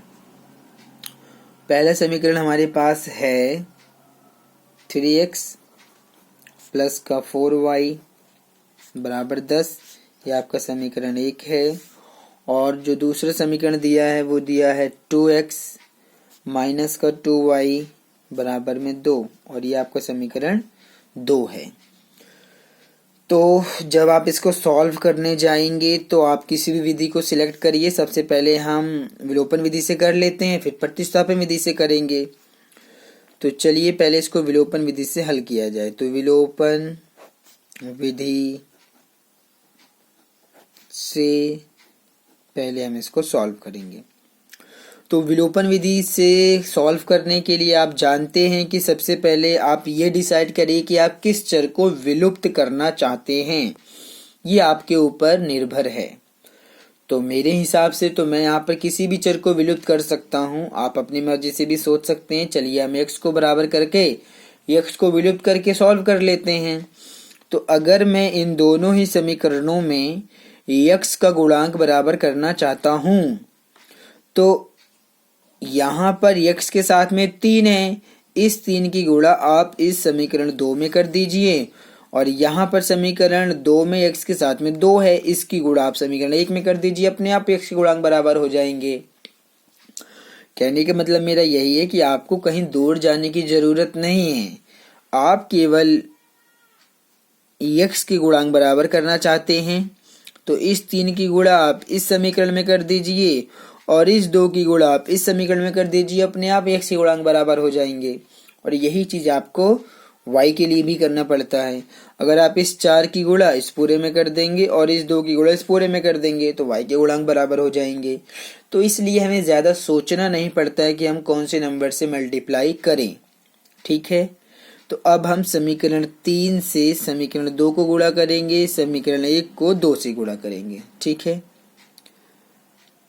पहला समीकरण हमारे पास है 3x प्लस का 4y बराबर 10। यह आपका समीकरण 1 है। और जो दूसरा समीकरण दिया है वो दिया है 2x माइनस का 2y बराबर में 2 और ये आपका समीकरण 2 है। तो जब आप इसको सॉल्व करने जाएंगे तो आप किसी भी विधि को सिलेक्ट करिए। सबसे पहले हम विलोपन विधि से कर लेते हैं, फिर प्रतिस्थापन विधि से करेंगे। तो चलिए पहले इसको विलोपन विधि से हल किया जाए। तो विलोपन विधि से पहले हम इसको सॉल्व करेंगे। तो विलोपन विधि से सॉल्व करने के लिए आप जानते हैं कि सबसे पहले आप ये डिसाइड करिए कि आप किस चर को विलुप्त करना चाहते हैं। ये आपके ऊपर निर्भर है। तो मेरे हिसाब से तो मैं यहाँ पर किसी भी चर को विलुप्त कर सकता हूँ। आप अपनी मर्जी से भी सोच सकते हैं। चलिए हम x को बराबर करके x को विलुप्त करके सॉल्व कर लेते हैं। तो अगर मैं इन दोनों ही समीकरणों में x का गुणांक बराबर करना चाहता हूँ तो यहाँ पर x के साथ में 3 है। इस 3 की गुणा आप इस समीकरण 2 में कर दीजिए और यहाँ पर समीकरण 2 में x के साथ में 2 है। इसकी गुणा आप समीकरण 1 में कर दीजिए। अपने आप x के गुणांक बराबर हो जाएंगे। कहने का मतलब मेरा यही है कि आपको कहीं दूर जाने की जरूरत नहीं है। आप केवल x के गुणांक बराबर करना चाहते हैं तो इस 3 की गुणा आप इस समीकरण में कर दीजिए और इस 2 की गुणा आप इस समीकरण में कर दीजिए। अपने आप x के गुणांक बराबर हो जाएंगे। और यही चीज आपको y के लिए भी करना पड़ता है। अगर आप इस 4 की गुणा इस पूरे में कर देंगे और इस 2 की गुणा इस पूरे में कर देंगे तो y के गुणांक बराबर हो जाएंगे। तो इसलिए हमें ज्यादा सोचना नहीं पड़ता है कि हम कौन से नंबर से मल्टीप्लाई करें। ठीक है। तो अब हम समीकरण 3 से समीकरण 2 को गुणा करेंगे, समीकरण 1 को 2 से गुणा करेंगे। ठीक है।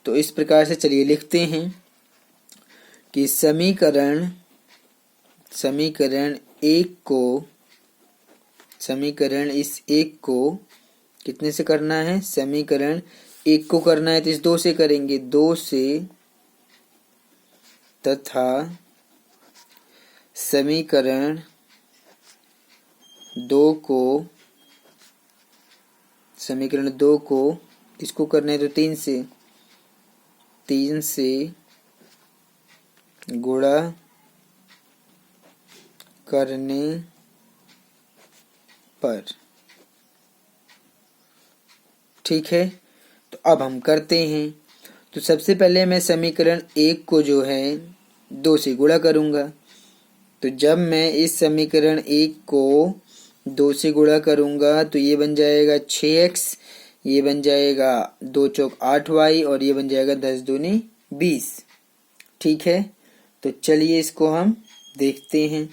तो इस प्रकार से चलिए लिखते हैं कि समीकरण 1 को इस 1 को कितने से करना है? समीकरण 1 को करना है तो इस 2 से करेंगे, 2 से, तथा समीकरण 2 को इसको करना है तो 3 से गुणा करने पर। ठीक है। तो अब हम करते हैं। तो सबसे पहले मैं समीकरण 1 को जो है 2 से गुणा करूंगा। तो जब मैं इस समीकरण 1 को 2 से गुणा करूंगा तो ये बन जाएगा 6x, ये बन जाएगा 2 चौक 8y और ये बन जाएगा 10 दूनी 20। ठीक है। तो चलिए इसको हम देखते हैं।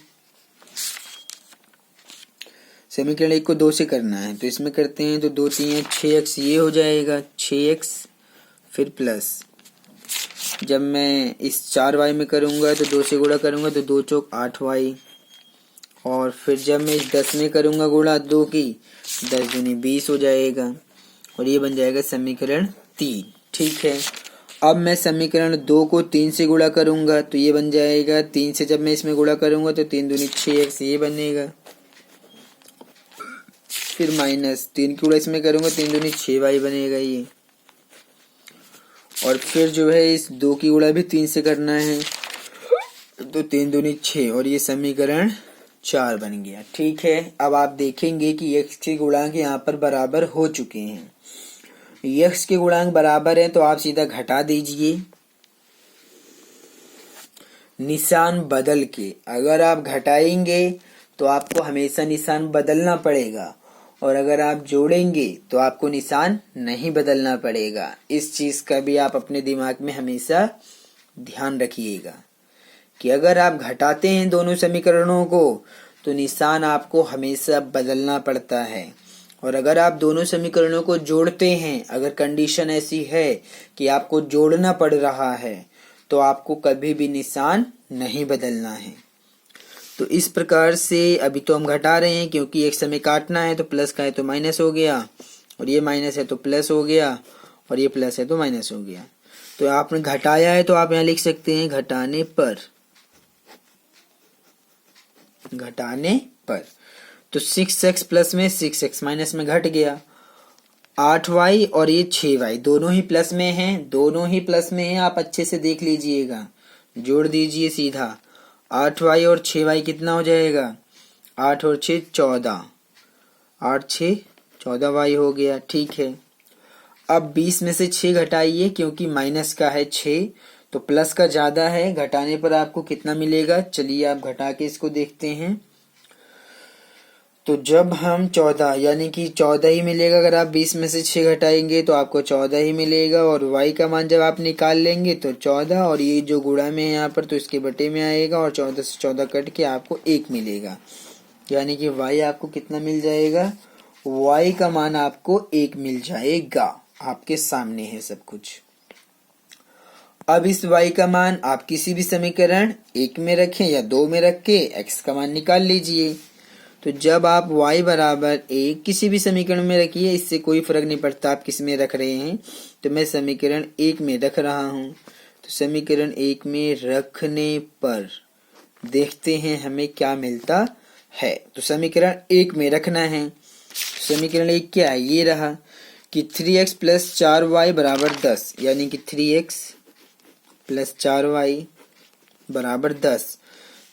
समीकरण 1 को 2 से करना है तो इसमें करते हैं। तो 2 3 6x, ये हो जाएगा 6x, फिर प्लस जब मैं इस 4y में करूंगा तो 2 से गुणा करूंगा तो 2 चौक 8y और फिर जब मैं इस 10 में करूंगा गुणा 2 की, 10 दूनी 20 हो जाएगा और ये बन जाएगा समीकरण 3। ठीक है। अब मैं समीकरण 2 को 3 से गुणा करूंगा तो ये बन जाएगा 3 से जब मैं इसमें गुणा करूंगा तो 3 दूनी 6x, ये बनेगा, फिर माइनस 3 की गुणा इसमें करूंगा 3 दूनी 6y बनेगा ये, और फिर जो है इस 2 की गुणा भी 3 से करना है तो 3 दूनी 6 और ये समीकरण 4 बन गया। ठीक है। अब आप देखेंगे कि x के गुणांक यहाँ पर बराबर हो चुके हैं। x के गुणांक बराबर हैं तो आप सीधा घटा दीजिए निशान बदल के। अगर आप घटाएंगे तो आपको हमेशा निशान बदलना पड़ेगा और अगर आप जोड़ेंगे तो आपको निशान नहीं बदलना पड़ेगा। इस चीज का भी आप अपने दिमाग में हमेशा ध्यान रखिएगा कि अगर आप घटाते हैं दोनों समीकरणों को तो निशान आपको हमेशा बदलना पड़ता है और अगर आप दोनों समीकरणों को जोड़ते हैं, अगर कंडीशन ऐसी है कि आपको जोड़ना पड़ रहा है, तो आपको कभी भी निशान नहीं बदलना है। तो इस प्रकार से अभी तो हम घटा रहे हैं, क्योंकि एक समय काटना है, तो प्लस का है तो माइनस हो गया, और ये माइनस है तो प्लस हो गया, और ये प्लस है तो माइनस हो गया। तो आपने घटाया है तो आप यहाँ लिख सकते हैं घटाने पर, घटाने पर। तो 6x प्लस में 6x माइनस में घट गया, 8y और ये 6y दोनों ही प्लस में हैं, दोनों ही प्लस में हैं, आप अच्छे से देख लीजिएगा, जोड़ दीजिए सीधा। 8y और 6y कितना हो जाएगा, 8 और 6 14, 8 6 14y हो गया। ठीक है, अब 20 में से 6 घटाइए, क्योंकि माइनस का है 6 तो प्लस का ज्यादा है, घटाने पर आपको कितना मिलेगा, चलिए आप घटा के इसको देखते हैं। तो जब हम 14 यानी कि 14 ही मिलेगा, अगर आप 20 में से 6 घटाएंगे तो आपको 14 ही मिलेगा, और y का मान जब आप निकाल लेंगे तो 14, और ये जो गुणा में है यहाँ पर तो इसके बटे में आएगा, और 14 से 14 कट के आपको 1 मिलेगा, यानी कि y आपको कितना मिल जाएगा, y का मान आपको 1 मिल जाएगा। आपके सामने है सब कुछ। अब इस y का मान आप किसी भी समीकरण 1 में रखें या 2 में रख के x का मान निकाल लीजिए। तो जब आप y बराबर 1 किसी भी समीकरण में रखिए, इससे कोई फर्क नहीं पड़ता आप किस में रख रहे हैं। तो मैं समीकरण 1 में रख रहा हूं, तो समीकरण 1 में रखने पर देखते हैं हमें क्या मिलता है। तो समीकरण 1 में रखना है, समीकरण 1 क्या है, ये रहा कि 3x प्लस 4y बराबर 10, यानी कि 3x प्लस 4y बराबर 10।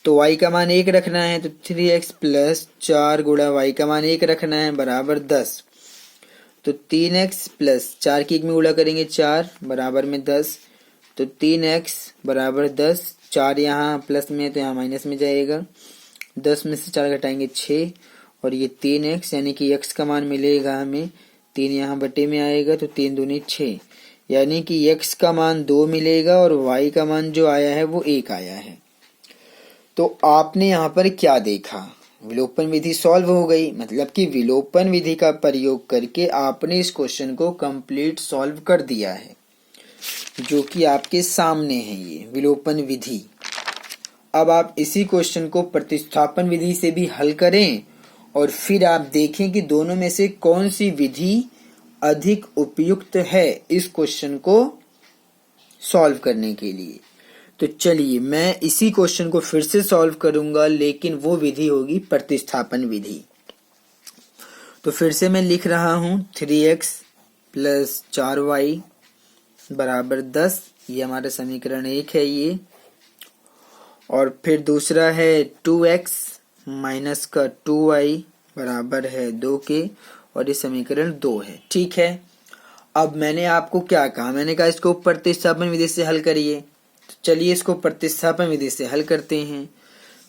तो y का मान 1 रखना है, तो 3x प्लस 4 गुणा y का मान 1 रखना है बराबर 10। तो 3x प्लस 4 की 1 में गुणा करेंगे 4 बराबर में 10, तो 3x बराबर 10, 4 यहाँ प्लस में है तो यहाँ माइनस में जाएगा, 10 में से 4 घटाएंगे 6, और ये 3x यानी कि x का मान मिलेगा हमें 3 यहाँ बटे में आएगा, तो 3 दूनी 6, यानी कि x का मान 2 मिलेगा, और y का मान जो आया है वो 1 आया है। तो आपने यहाँ पर क्या देखा, विलोपन विधि सॉल्व हो गई, मतलब कि विलोपन विधि का प्रयोग करके आपने इस क्वेश्चन को कंप्लीट सॉल्व कर दिया है, जो कि आपके सामने है ये विलोपन विधि। अब आप इसी क्वेश्चन को प्रतिस्थापन विधि से भी हल करें, और फिर आप देखें कि दोनों में से कौन सी विधि अधिक उपयुक्त है इस क्वेश्चन को सॉल्व करने के लिए। तो चलिए मैं इसी क्वेश्चन को फिर से सॉल्व करूंगा, लेकिन वो विधि होगी प्रतिस्थापन विधि। तो फिर से मैं लिख रहा हूं 3x प्लस 4y बराबर 10, ये हमारा समीकरण 1 है ये, और फिर दूसरा है 2x माइनस का 2y बराबर है 2 के, और ये समीकरण 2 है। ठीक है, अब मैंने आपको क्या कहा, मैंने कहा इसको प्रतिस्थापन विधि से हल करिए। तो चलिए इसको प्रतिस्थापन विधि से हल करते हैं।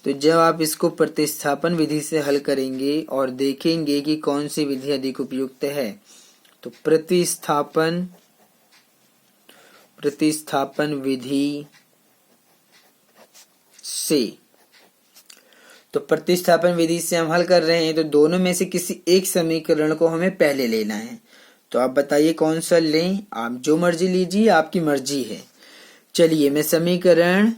तो जब आप इसको प्रतिस्थापन विधि से हल करेंगे और देखेंगे कि कौन सी विधि अधिक उपयुक्त है, तो प्रतिस्थापन विधि से, तो प्रतिस्थापन विधि से हम हल कर रहे हैं, तो दोनों में से किसी एक समीकरण को हमें पहले लेना है। तो आप बताइए कौन सा लें, आप जो मर्जी लीजिए, आपकी मर्जी है। चलिए मैं समीकरण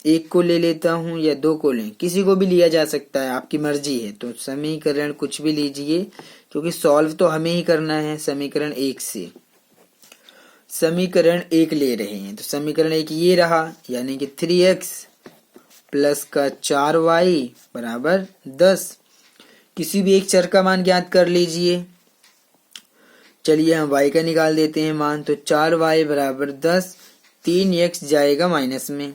1 को ले लेता हूं या 2 को लें, किसी को भी लिया जा सकता है, आपकी मर्जी है। तो समीकरण कुछ भी लीजिए, क्योंकि सॉल्व तो हमें ही करना है समीकरण 1 से। समीकरण 1 ले रहे हैं, तो समीकरण 1 ये रहा, यानी कि 3x प्लस का 4y बराबर 10। किसी भी एक चर का मान ज्ञात कर लीजिए। चलिए हम y का निकाल देते हैं मान, तो 4y बराबर 10, 3x जाएगा माइनस में।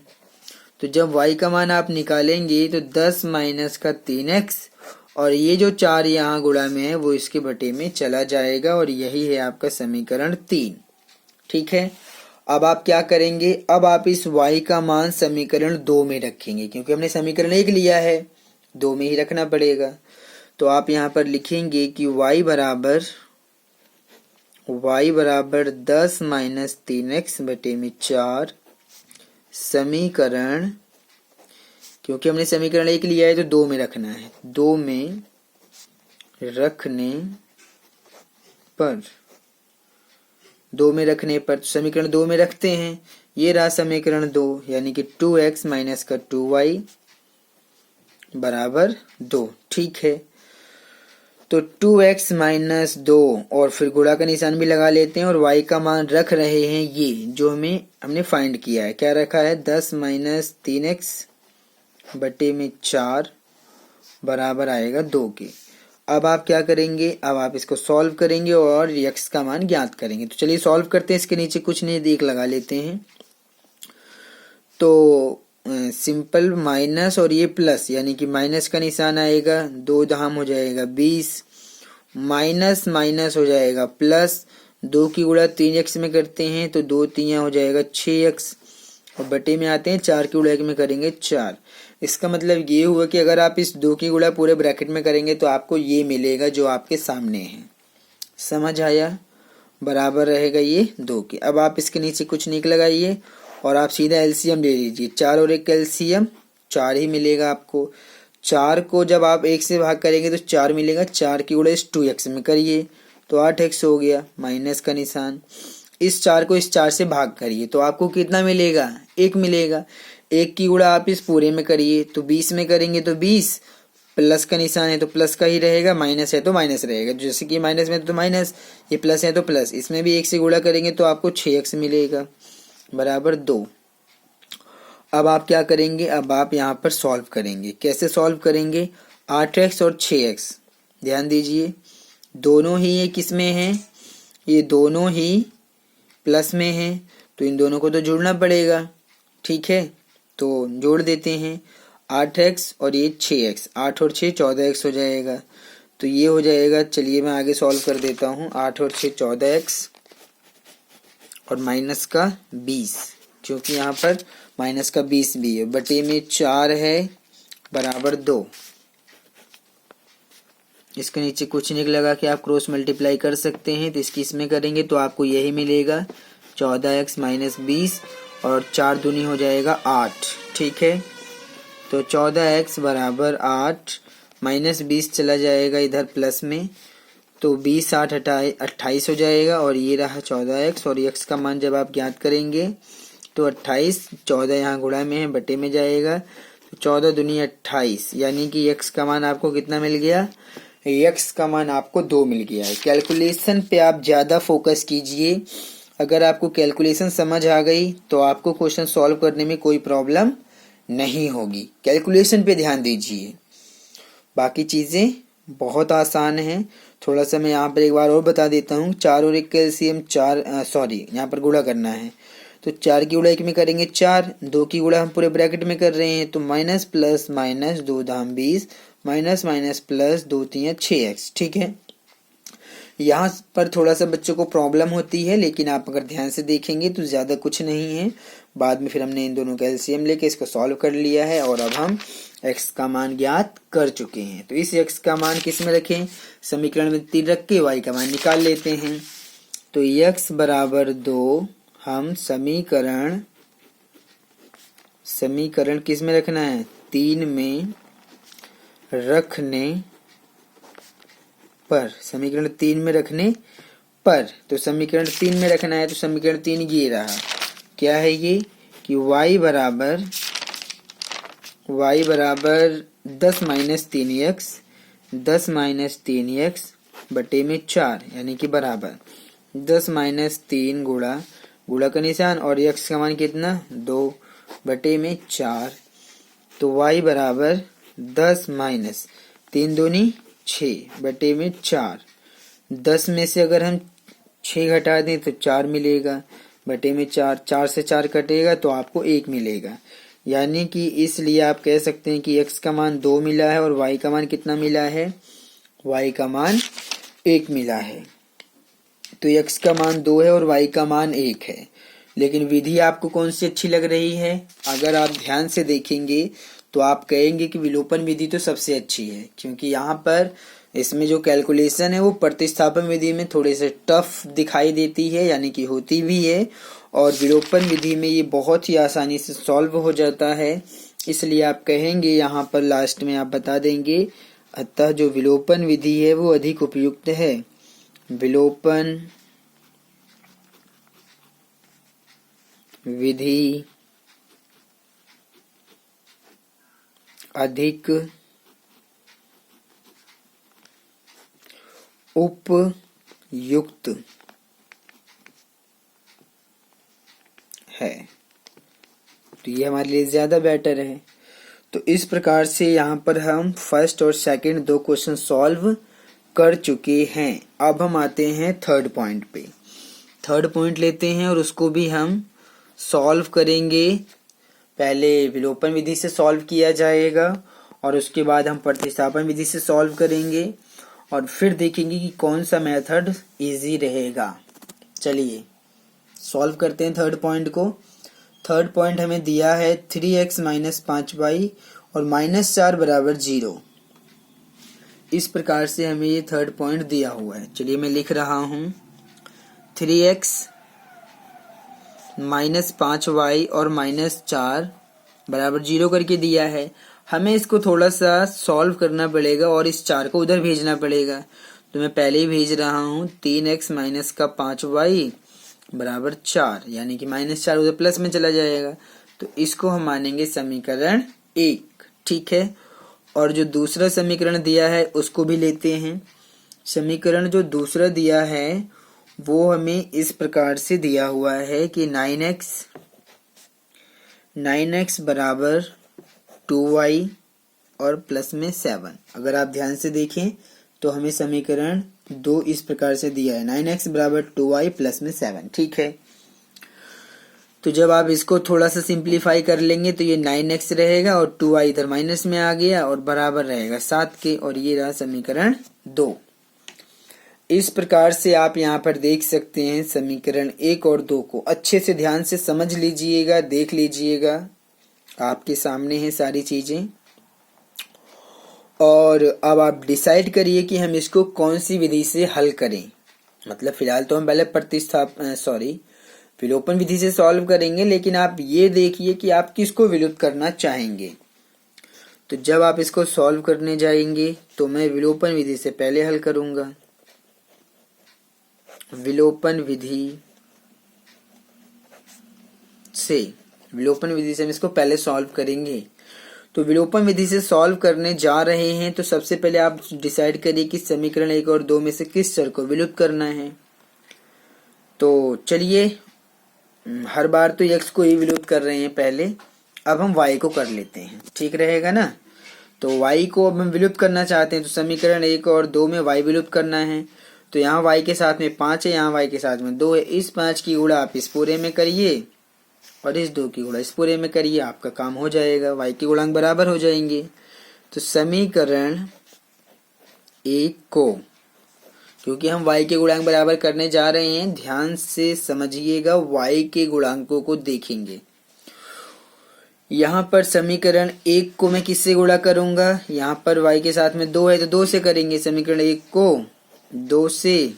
तो जब y का मान आप निकालेंगे तो 10 माइनस का 3x, और ये जो 4 यहाँ गुणा में है वो इसके बटे में चला जाएगा, और यही है आपका समीकरण 3। ठीक है, अब आप क्या करेंगे, अब आप इस y का मान समीकरण 2 में रखेंगे, क्योंकि हमने समीकरण 1 लिया है, 2 में ही रखना पड़ेगा। तो आप यहाँ पर लिखेंगे कि y बराबर 10 माइनस 3x बटे में 4 समीकरण, क्योंकि हमने समीकरण 1 लिया है तो 2 में रखना है, 2 में रखने पर 2 में रखने पर, तो समीकरण 2 में रखते हैं। ये रहा समीकरण 2, यानी कि 2x माइनस का 2y बराबर 2। ठीक है, तो 2x माइनस 2 और फिर गुणा का निशान भी लगा लेते हैं और y का मान रख रहे हैं ये जो हमने फाइंड किया है। क्या रखा है? 10 माइनस 3x बटे में 4 बराबर आएगा 2 के। अब आप क्या करेंगे? अब आप इसको सॉल्व करेंगे और x का मान ज्ञात करेंगे। तो चलिए सॉल्व करते हैं। इसके नीचे कुछ नहीं, देख लगा लेते हैं। तो सिंपल माइनस और ये प्लस, यानी कि माइनस का निशान आएगा, 2 धाम हो जाएगा 20, माइनस माइनस हो जाएगा प्लस, 2 की गुणा 3x में करते हैं तो 2 3 हो जाएगा 6x, और बटे में आते हैं 4 की गुणा 1 में करेंगे 4। इसका मतलब ये हुआ कि अगर आप इस 2 की गुणा पूरे ब्रैकेट में करेंगे तो आपको ये मिलेगा जो आपके सामने है। समझ आया? बराबर रहेगा ये 2 के। अब आप इसके नीचे कुछ नहीं लगाइए और आप सीधा एलसीएम ले लीजिए। 4 और 1 का एलसीएम 4 ही मिलेगा आपको। 4 को जब आप 1 से भाग करेंगे तो 4 मिलेगा, 4 की गुणा इस 2x में करिए तो 8x हो गया, माइनस का निशान। इस 4 को इस 4 से भाग करिए तो आपको कितना मिलेगा? 1 मिलेगा। 1 की गुणा आप इस पूरे में करिए तो 20 में करेंगे तो 20, प्लस का निशान है तो प्लस का ही रहेगा, माइनस है तो माइनस रहेगा। जैसे कि माइनस में तो माइनस, ये प्लस है तो प्लस। इसमें भी 1 से गुणा करेंगे तो आपको 6x मिलेगा बराबर 2। अब आप क्या करेंगे? अब आप यहाँ पर सॉल्व करेंगे। कैसे सॉल्व करेंगे? 8x और 6x, ध्यान दीजिए, दोनों ही ये किस में है? ये दोनों ही प्लस में है, तो इन दोनों को तो जोड़ना पड़ेगा। ठीक है, तो जोड़ देते हैं 8x और ये 6x, 8 और 6 14x हो जाएगा। तो ये हो जाएगा, चलिए मैं आगे सॉल्व कर देता हूँ। 8 और 6 14x और माइनस का 20, क्योंकि यहाँ पर माइनस का 20 भी है, बटे में 4 है बराबर 2। इसके नीचे कुछ नहीं लगा के आप क्रॉस मल्टीप्लाई कर सकते हैं, तो इसकी इसमें करेंगे तो आपको यही मिलेगा 14x माइनस 20 और 4 दूनी हो जाएगा 8। ठीक है, तो 14x बराबर 8 माइनस 20 चला जाएगा इधर प्लस में, तो 20 8 28 हो जाएगा और ये रहा 14x। और x का मान जब आप ज्ञात करेंगे तो 28, 14 यहाँ गुणा में है, बटे में जाएगा तो 14 दूनी 28, यानी कि x का मान आपको कितना मिल गया? x का मान आपको 2 मिल गया है। कैलकुलेशन पे आप ज़्यादा फोकस कीजिए। अगर आपको कैलकुलेशन समझ आ गई तो आपको क्वेश्चन सॉल्व करने में कोई प्रॉब्लम नहीं होगी। कैलकुलेशन पे ध्यान दीजिए, बाकी चीज़ें बहुत आसान हैं। थोड़ा सा मैं यहाँ पर एक बार और बता देता हूँ। 4 और 1 का एलसीएम 4, यहाँ पर गुणा करना है तो 4 की गुणा 1 में करेंगे 4, 2 की गुणा हम पूरे ब्रैकेट में कर रहे हैं तो माइनस प्लस माइनस 2 धाम 20, माइनस माइनस प्लस 2 3 6x। ठीक है, यहाँ पर थोड़ा सा बच्चों को प्रॉब्लम होती है, लेकिन आप अगर ध्यान से देखेंगे तो ज़्यादा कुछ नहीं है। बाद में फिर हमने इन दोनों का एलसीएम लेके इसको सॉल्व कर लिया है और अब हम x का मान ज्ञात कर चुके हैं। तो इस x का मान किस में रखें? समीकरण में 3 रख के y का मान निकाल लेते हैं। तो x बराबर 2 हम समीकरण किस में रखना है? 3 में रखने पर, समीकरण 3 में रखने पर। तो समीकरण 3 में रखना है तो समीकरण 3 ये रहा। क्या है ये? कि y बराबर 10 माइनस 3x, 10 माइनस 3x बटे में 4, यानी कि बराबर 10 माइनस 3 गुणा का निशान और x का मान कितना? 2 बटे में 4। तो y बराबर 10 माइनस 3 दूनी 6 बटे में 4। 10 में से अगर हम 6 घटा दें तो 4 मिलेगा, बटे में 4, 4 से 4 कटेगा तो आपको 1 मिलेगा। यानी कि इसलिए आप कह सकते हैं कि x का मान 2 मिला है और y का मान कितना मिला है? y का मान 1 मिला है। तो x का मान 2 है और y का मान 1 है। लेकिन विधि आपको कौन सी अच्छी लग रही है? अगर आप ध्यान से देखेंगे तो आप कहेंगे कि विलोपन विधि तो सबसे अच्छी है, क्योंकि यहाँ पर इसमें जो कैलकुलेशन है वो प्रतिस्थापन विधि में थोड़े से टफ दिखाई देती है, यानी कि होती भी है, और विलोपन विधि में ये बहुत ही आसानी से सॉल्व हो जाता है। इसलिए आप कहेंगे यहाँ पर लास्ट में आप बता देंगे, अतः जो विलोपन विधि है वो अधिक उपयुक्त है। विलोपन विधि अधिक उपयुक्त है, तो ये हमारे लिए ज्यादा बेटर है। तो इस प्रकार से यहाँ पर हम फर्स्ट और सेकंड दो क्वेश्चन सॉल्व कर चुके हैं। अब हम आते हैं थर्ड पॉइंट पे। थर्ड पॉइंट लेते हैं और उसको भी हम सॉल्व करेंगे। पहले विलोपन विधि से सॉल्व किया जाएगा और उसके बाद हम प्रतिस्थापन विधि से सॉल्व करेंगे और फिर देखेंगे कि कौन सा मेथड इजी रहेगा। चलिए सॉल्व करते हैं थर्ड पॉइंट को। थर्ड पॉइंट हमें दिया है 3x माइनस 5y और माइनस 4 बराबर 0। इस प्रकार से हमें ये थर्ड पॉइंट दिया हुआ है। चलिए मैं लिख रहा हूं 3x माइनस 5y और माइनस 4 बराबर 0 करके दिया है। हमें इसको थोड़ा सा सॉल्व करना पड़ेगा और इस 4 को उधर भेजना पड़ेगा। तो मैं पहले ही भेज रहा हूं 3x माइनस का 5y बराबर 4, यानी कि माइनस 4 उधर प्लस में चला जाएगा। तो इसको हम मानेंगे समीकरण 1। ठीक है, और जो दूसरा समीकरण दिया है उसको भी लेते हैं। समीकरण जो दूसरा दिया है वो हमें इस प्रकार से दिया हुआ है कि 9x बराबर 2y और प्लस में 7। अगर आप ध्यान से देखें तो हमें समीकरण 2 इस प्रकार से दिया है 9x बराबर 2y प्लस में 7। ठीक है, तो जब आप इसको थोड़ा सा सिंप्लीफाई कर लेंगे तो ये 9x रहेगा और 2y इधर माइनस में आ गया और बराबर रहेगा 7 के, और ये रहा समीकरण 2। इस प्रकार से आप यहाँ पर देख सकते हैं समीकरण 1 और 2 को अच्छे से ध्यान से समझ लीजिएगा, देख लीजिएगा, आपके सामने है सारी चीजें। और अब आप डिसाइड करिए कि हम इसको कौन सी विधि से हल करें। मतलब फिलहाल तो हम पहले विलोपन विधि से सॉल्व करेंगे, लेकिन आप ये देखिए कि आप किसको विलुप्त करना चाहेंगे। तो जब आप इसको सॉल्व करने जाएंगे तो मैं विलोपन विधि से पहले हल करूंगा। विलोपन विधि से हम इसको पहले सॉल्व करेंगे। तो विलोपन विधि से सॉल्व करने जा रहे हैं तो सबसे पहले आप डिसाइड करिए कि समीकरण 1 और 2 में से किस चर को विलुप्त करना है। तो चलिए, हर बार तो x को ही विलुप्त कर रहे हैं पहले, अब हम y को कर लेते हैं, ठीक रहेगा ना। तो y को अब हम विलुप्त करना चाहते हैं, तो समीकरण 1 और 2 में y विलुप्त करना है। तो यहाँ y के साथ में 5 है, यहाँ y के साथ में 2 है। इस 5 की गुणा आप इस पूरे में करिए और इस 2 की गुणा इस पूरे में करिए, आपका काम हो जाएगा, y के गुणांक बराबर हो जाएंगे। तो समीकरण 1 को, क्योंकि हम y के गुणांक बराबर करने जा रहे हैं, ध्यान से समझिएगा, y के गुणांकों को देखेंगे। यहाँ पर समीकरण 1 को मैं किससे गुणा करूंगा, यहाँ पर y के साथ में 2 है तो 2 से करेंगे समीकरण 1 को 2 से,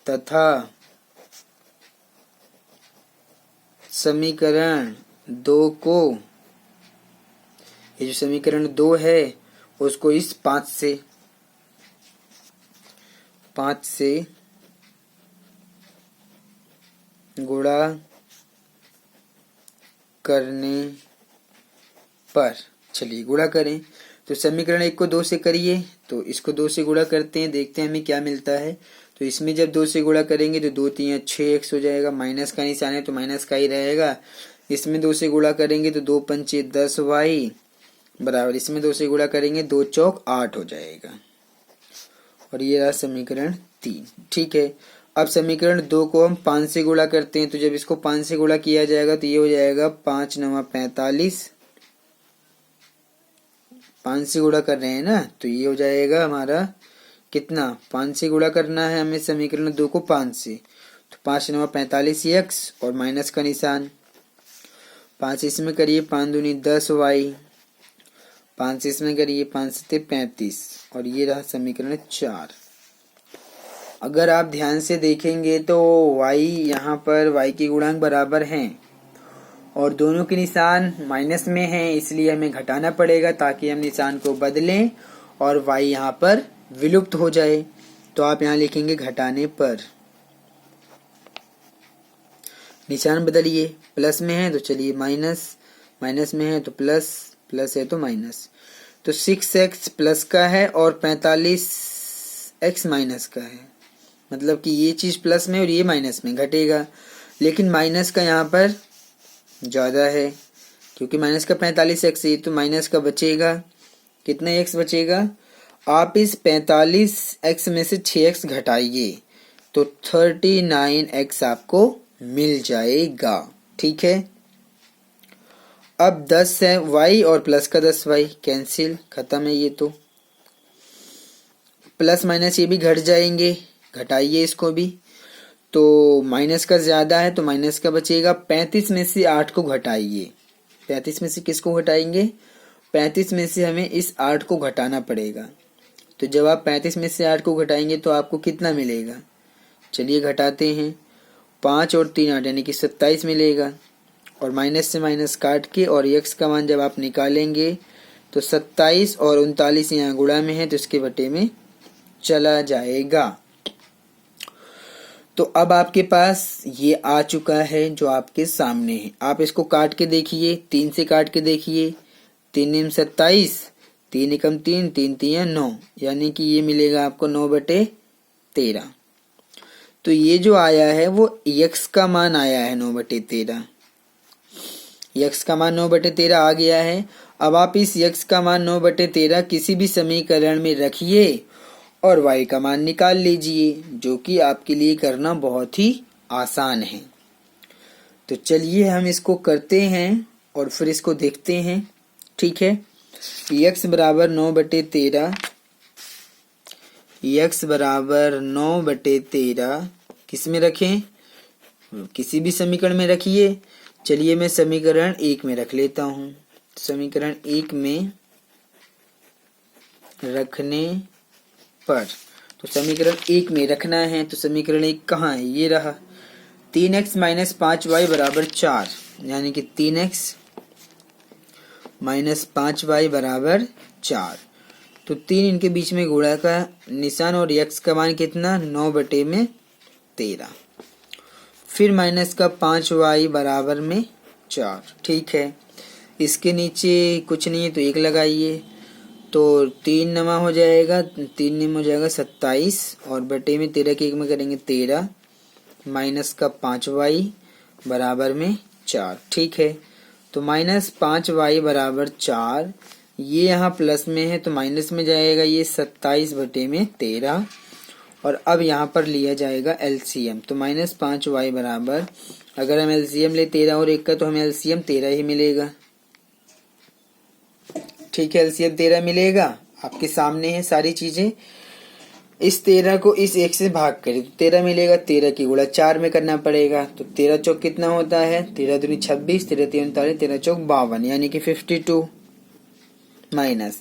तथा समीकरण 2 को, ये जो समीकरण 2 है उसको इस 5 से गुणा करने पर, चलिए गुणा करें। तो समीकरण 1 को 2 से करिए, तो इसको 2 से गुणा करते हैं, देखते हैं हमें क्या मिलता है। तो इसमें जब 2 से गुणा करेंगे तो 2 3 6x हो जाएगा, माइनस का निशान है तो माइनस का ही रहेगा। इसमें 2 से गुणा करेंगे तो 2 पंचे 10y बराबर, इसमें 2 से गुणा करेंगे 2 चौक 8 हो जाएगा, और ये रहा समीकरण 3। ठीक है, अब समीकरण 2 को हम 5 से गुणा करते हैं, तो जब इसको 5 से गुणा किया जाएगा तो ये हो जाएगा 5 9 45, 5 से गुणा कर रहे हैं ना, तो ये हो जाएगा हमारा कितना, 5 से गुणा करना है हमें समीकरण 2 को 5 से, तो 5 9 45 x और माइनस का निशान, 5 इसमें करिए 5 दूनी 10y, 5 इसमें करिए 5 से 35, और ये रहा समीकरण 4। अगर आप ध्यान से देखेंगे तो y यहाँ पर y के गुणांक बराबर हैं और दोनों के निशान माइनस में हैं, इसलिए हमें घटाना पड़ेगा ताकि हम निशान को बदलें और y यहाँ पर विलुप्त हो जाए। तो आप यहाँ लिखेंगे घटाने पर, निशान बदलिए, प्लस में है तो चलिए माइनस, माइनस में है तो प्लस, प्लस है तो माइनस। तो 6x प्लस का है और 45x माइनस का है, मतलब कि ये चीज प्लस में और ये माइनस में, घटेगा। लेकिन माइनस का यहाँ पर ज्यादा है, क्योंकि माइनस का 45x है, तो माइनस का बचेगा कितना, x बचेगा। आप इस 45x में से 6x घटाइए तो 39x आपको मिल जाएगा। ठीक है, अब 10 है y और प्लस का 10y, कैंसिल, खत्म है ये। तो प्लस माइनस ये भी घट जाएंगे, घटाइए इसको भी। तो माइनस का ज्यादा है तो माइनस का बचेगा। 35 में से 8 को घटाइए, 35 में से किसको घटाएंगे, 35 में से हमें इस 8 को घटाना पड़ेगा। तो जब आप 35 में से 8 को घटाएंगे तो आपको कितना मिलेगा, चलिए घटाते हैं। 5 और 3 8 यानी कि 27 मिलेगा। और माइनस से माइनस काट के और x का मान जब आप निकालेंगे तो 27 और 39 यहाँ गुणा में है तो इसके बटे में चला जाएगा। तो अब आपके पास ये आ चुका है जो आपके सामने है। आप इसको काट के देखिए, 3 से काट के देखिए, 3 में 27, 3 एकम 3, 3 3 9, यानी कि ये मिलेगा आपको 9/13। तो ये जो आया है वो x का मान आया है 9/13, x का मान 9/13 आ गया है। अब आप इस x का मान 9/13 किसी भी समीकरण में रखिए और y का मान निकाल लीजिए, जो कि आपके लिए करना बहुत ही आसान है। तो चलिए हम इसको करते हैं और फिर इसको देखते हैं। ठीक है, x बराबर 9/13, x बराबर 9/13 किस में रखें, किसी भी समीकरण में रखिए। चलिए मैं समीकरण 1 में रख लेता हूँ। समीकरण 1 में रखने पर, तो समीकरण 1 में रखना है तो समीकरण 1 कहाँ है, ये रहा। 3x माइनस 5y बराबर 4, यानी कि 3x माइनस 5y बराबर 4। तो 3 इनके बीच में गुणा का निशान और x का मान कितना, 9/13। फिर माइनस का 5y बराबर में 4। ठीक है, इसके नीचे कुछ नहीं है तो 1 लगाइए, तो 3 नमा हो जाएगा, 3 निम हो जाएगा 27 और बटे में 13 के 1 में करेंगे 13, माइनस का 5y बराबर में 4। ठीक है, तो माइनस 5y बराबर 4, ये यहाँ प्लस में है तो माइनस में जाएगा, ये 27/13। और अब यहाँ पर लिया जाएगा एलसीएम, तो माइनस 5y बराबर, अगर हम एलसीएम ले 13 और 1 का तो हमें एलसीएम 13 ही मिलेगा। ठीक है, एलसीएम 13 मिलेगा, आपके सामने है सारी चीजें। इस 13 को इस 1 से भाग करें तो 13 मिलेगा, 13 की गुणा 4 में करना पड़ेगा। तो 13 चौक कितना होता है, 13 दूनी 26, 13 तीन 39, 13 चौक 52, यानी कि 52 माइनस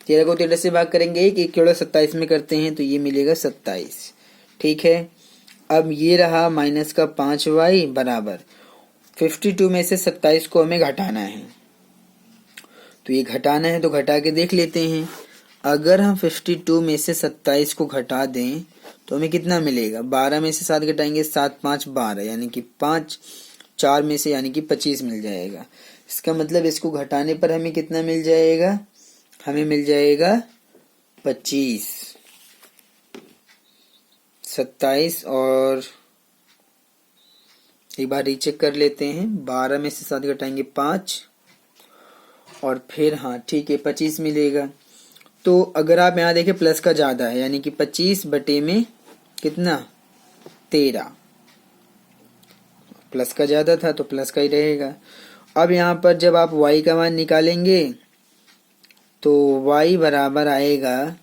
13 को 13 से भाग करेंगे 1 की गुणा 27 में करते हैं तो ये मिलेगा 27। ठीक है, अब ये रहा माइनस का 5y बराबर 52 में से 27 को हमें घटाना है। तो ये घटाना है तो घटा के देख लेते हैं। अगर हम 52 में से 27 को घटा दें तो हमें कितना मिलेगा, 12 में से 7 घटाएंगे, 7 5 12, यानी कि 5 4 में से यानी कि 25 मिल जाएगा। इसका मतलब इसको घटाने पर हमें कितना मिल जाएगा, हमें मिल जाएगा 25। 27 और एक बार रीचेक कर लेते हैं, 12 में से 7 घटाएंगे 5 और फिर हाँ ठीक है 25 मिलेगा। तो अगर आप यहाँ देखें प्लस का ज्यादा है, यानी कि 25 बटे में कितना 13, प्लस का ज्यादा था तो प्लस का ही रहेगा। अब यहाँ पर जब आप y का मान निकालेंगे तो y बराबर आएगा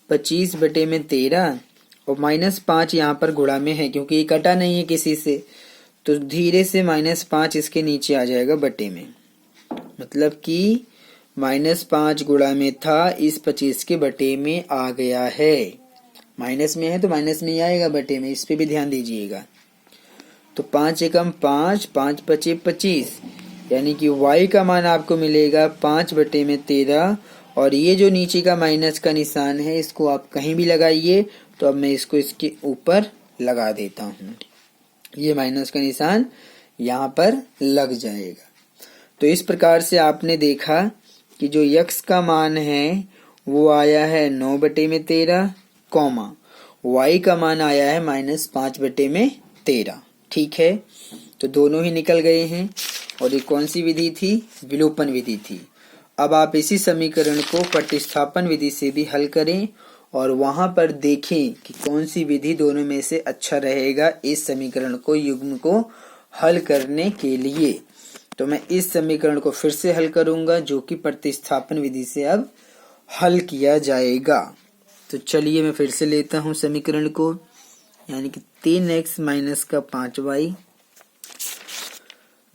25 बटे में 13 और माइनस 5 यहाँ पर गुणा में है क्योंकि ये कटा नहीं है किसी से, तो धीरे से -5 इसके नीचे आ जाएगा बटे में, मतलब कि -5 गुणा में था, इस 25 के बटे में आ गया है। माइनस में है तो माइनस में ही आएगा बटे में, इस पे भी ध्यान दीजिएगा। तो 5 एकम 5, 5 पचे 25, यानी कि y का मान आपको मिलेगा 5 बटे में 13। और ये जो नीचे का माइनस का निशान है इसको आप कहीं भी लगाइए तो अब मैं इसको इसके ऊपर लगा देता हूँ, ये माइनस का निशान यहाँ पर लग जाएगा। तो इस प्रकार से आपने देखा कि जो x का मान है वो आया है 9/13, कॉमा y का मान आया है -5/13। ठीक है, तो दोनों ही निकल गए हैं। और ये कौन सी विधि थी? विलोपन विधि थी। अब आप इसी समीकरण को प्रतिस्थापन विधि से भी हल करें और वहां पर देखें कि कौन सी विधि दोनों में से अच्छा रहेगा इस समीकरण को युग्म को हल करने के लिए। तो मैं इस समीकरण को फिर से हल करूंगा जो कि प्रतिस्थापन विधि से अब हल किया जाएगा। तो चलिए मैं फिर से लेता हूं समीकरण को, यानी कि 3x माइनस का 5y।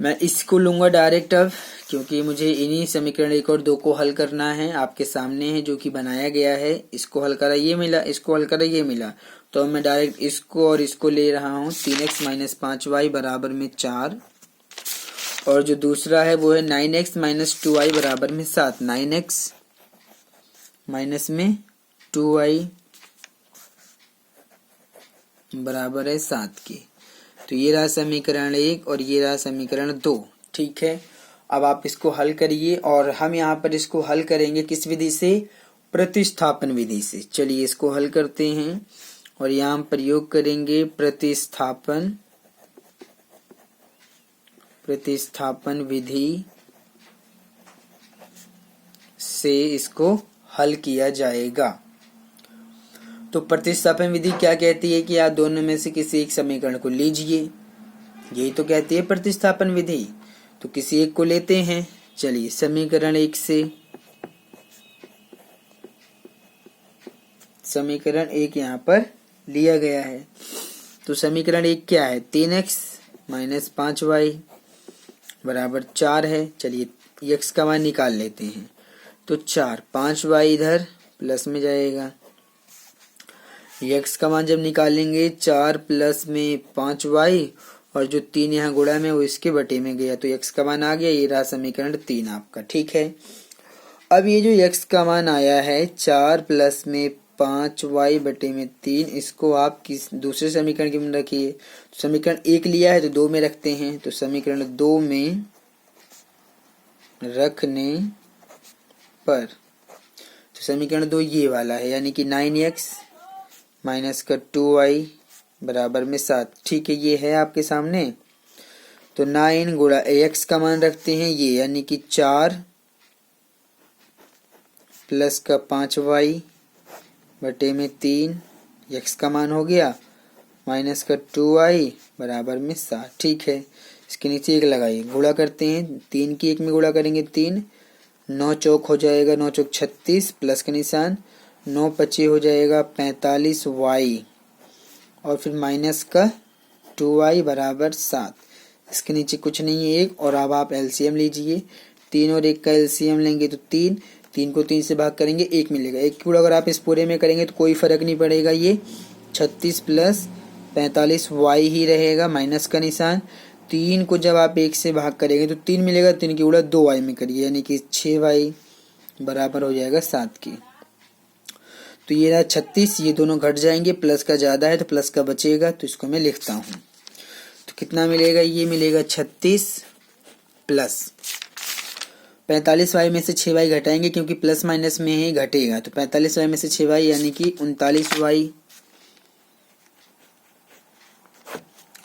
मैं इसको लूंगा डायरेक्ट अब, क्योंकि मुझे इन्हीं समीकरण 1 और 2 को हल करना है। आपके सामने है जो कि बनाया गया है। इसको हल करा ये मिला, इसको हल करा ये मिला, तो मैं डायरेक्ट इसको और इसको ले रहा हूँ। 3x माइनस 5y बराबर में 4, और जो दूसरा है वो है 9x माइनस 2y बराबर में 7। 9x माइनस में 2y बराबर है 7 के। तो ये रहा समीकरण 1 और ये रहा समीकरण 2। ठीक है, अब आप इसको हल करिए और हम यहाँ पर इसको हल करेंगे किस विधि से? प्रतिस्थापन विधि से। चलिए इसको हल करते हैं और यहाँ हम प्रयोग करेंगे प्रतिस्थापन विधि से इसको हल किया जाएगा। तो प्रतिस्थापन विधि क्या कहती है कि आप दोनों में से किसी एक समीकरण को लीजिए, यही तो कहती है प्रतिस्थापन विधि। तो किसी एक को लेते हैं। चलिए समीकरण 1 से, समीकरण 1 यहाँ पर लिया गया है। तो समीकरण 1 क्या है? 3x माइनस 5y बराबर 4 है। चलिए x का मान निकाल लेते हैं। तो 4, 5y इधर प्लस में जाएगा। x का मान जब निकालेंगे 4 प्लस में 5y, और जो 3 यहाँ गुणा में वो इसके बटे में गया, तो x का मान आ गया। ये रहा समीकरण 3 आपका। ठीक है, अब ये जो x का मान आया है 4 प्लस में 5y बटे में 3, इसको आप किस दूसरे समीकरण के में रखिए। समीकरण 1 लिया है तो 2 में रखते हैं। तो समीकरण 2 में रखने पर तो समीकरण 2 ये वाला है, यानी कि 9x माइनस का 2y बराबर में 7। ठीक है, ये है आपके सामने। तो 9 गुणा x का मान रखते हैं ये, यानी कि 4 प्लस का 5y बटे में 3, x का मान हो गया माइनस का 2y बराबर में 7। ठीक है, इसके नीचे 1 लगाइए, गुणा करते हैं। 3 की 1 में गुणा करेंगे 3, 9 चौक हो जाएगा, 9 चौक 36, प्लस का निशान, 9 पचे हो जाएगा 45y, और फिर माइनस का 2y बराबर 7। इसके नीचे कुछ नहीं है 1। और अब आप एलसीएम लीजिए। 3 और 1 का एलसीएम लेंगे तो 3, 3 को 3 से भाग करेंगे 1 मिलेगा। 1 को अगर आप इस पूरे में करेंगे तो कोई फर्क नहीं पड़ेगा, ये 36 प्लस 45y ही रहेगा, माइनस का निशान। 3 को जब आप 1 से भाग करेंगे तो 3 मिलेगा, 3 की गुणा 2y में करिए, यानी कि 6y बराबर हो जाएगा 7 की। तो ये रहा 36, ये दोनों घट जाएंगे, प्लस का ज्यादा है तो प्लस का बचेगा, तो इसको मैं लिखता हूँ। तो कितना मिलेगा? ये मिलेगा 36 प्लस 45y में से 6y घटाएंगे, क्योंकि प्लस माइनस में ही घटेगा। तो 45y में से 6y यानी कि 39y,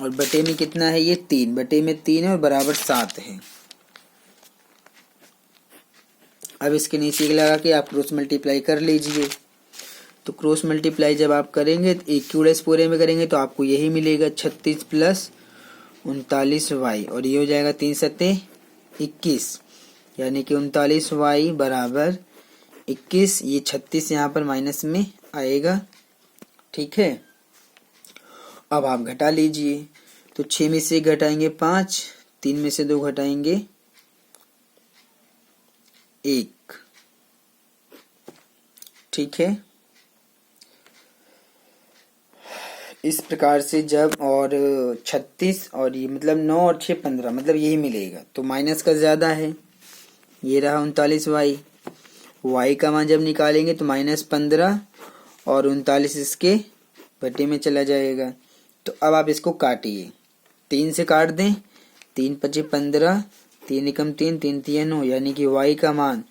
और बटे में कितना है? ये 3, बटे में 3 है और बराबर 7 है। अब इसके नीचे लगा के आप क्रॉस मल्टीप्लाई कर लीजिए। तो क्रॉस मल्टीप्लाई जब आप करेंगे तो 1 की गुणा इस पूरे में करेंगे तो आपको यही मिलेगा 36 प्लस 39y, और ये हो जाएगा 3 सत्ते 21, यानी कि 39y बराबर 21। ये 36 यहाँ पर माइनस में आएगा। ठीक है, अब आप घटा लीजिए। तो 6 में से घटाएंगे 5, 3 में से 2 घटाएंगे 1। ठीक है, इस प्रकार से जब और 36 और ये मतलब 9 और 6 15, मतलब यही मिलेगा। तो माइनस का ज्यादा है, ये रहा 39y। y का मान जब निकालेंगे तो -15 और 39 इसके बटे में चला जाएगा। तो अब आप इसको काटिए, 3 से काट दें, 3 पचे 15, 3 एकम 3, 3 तिया 9, यानी कि y का मान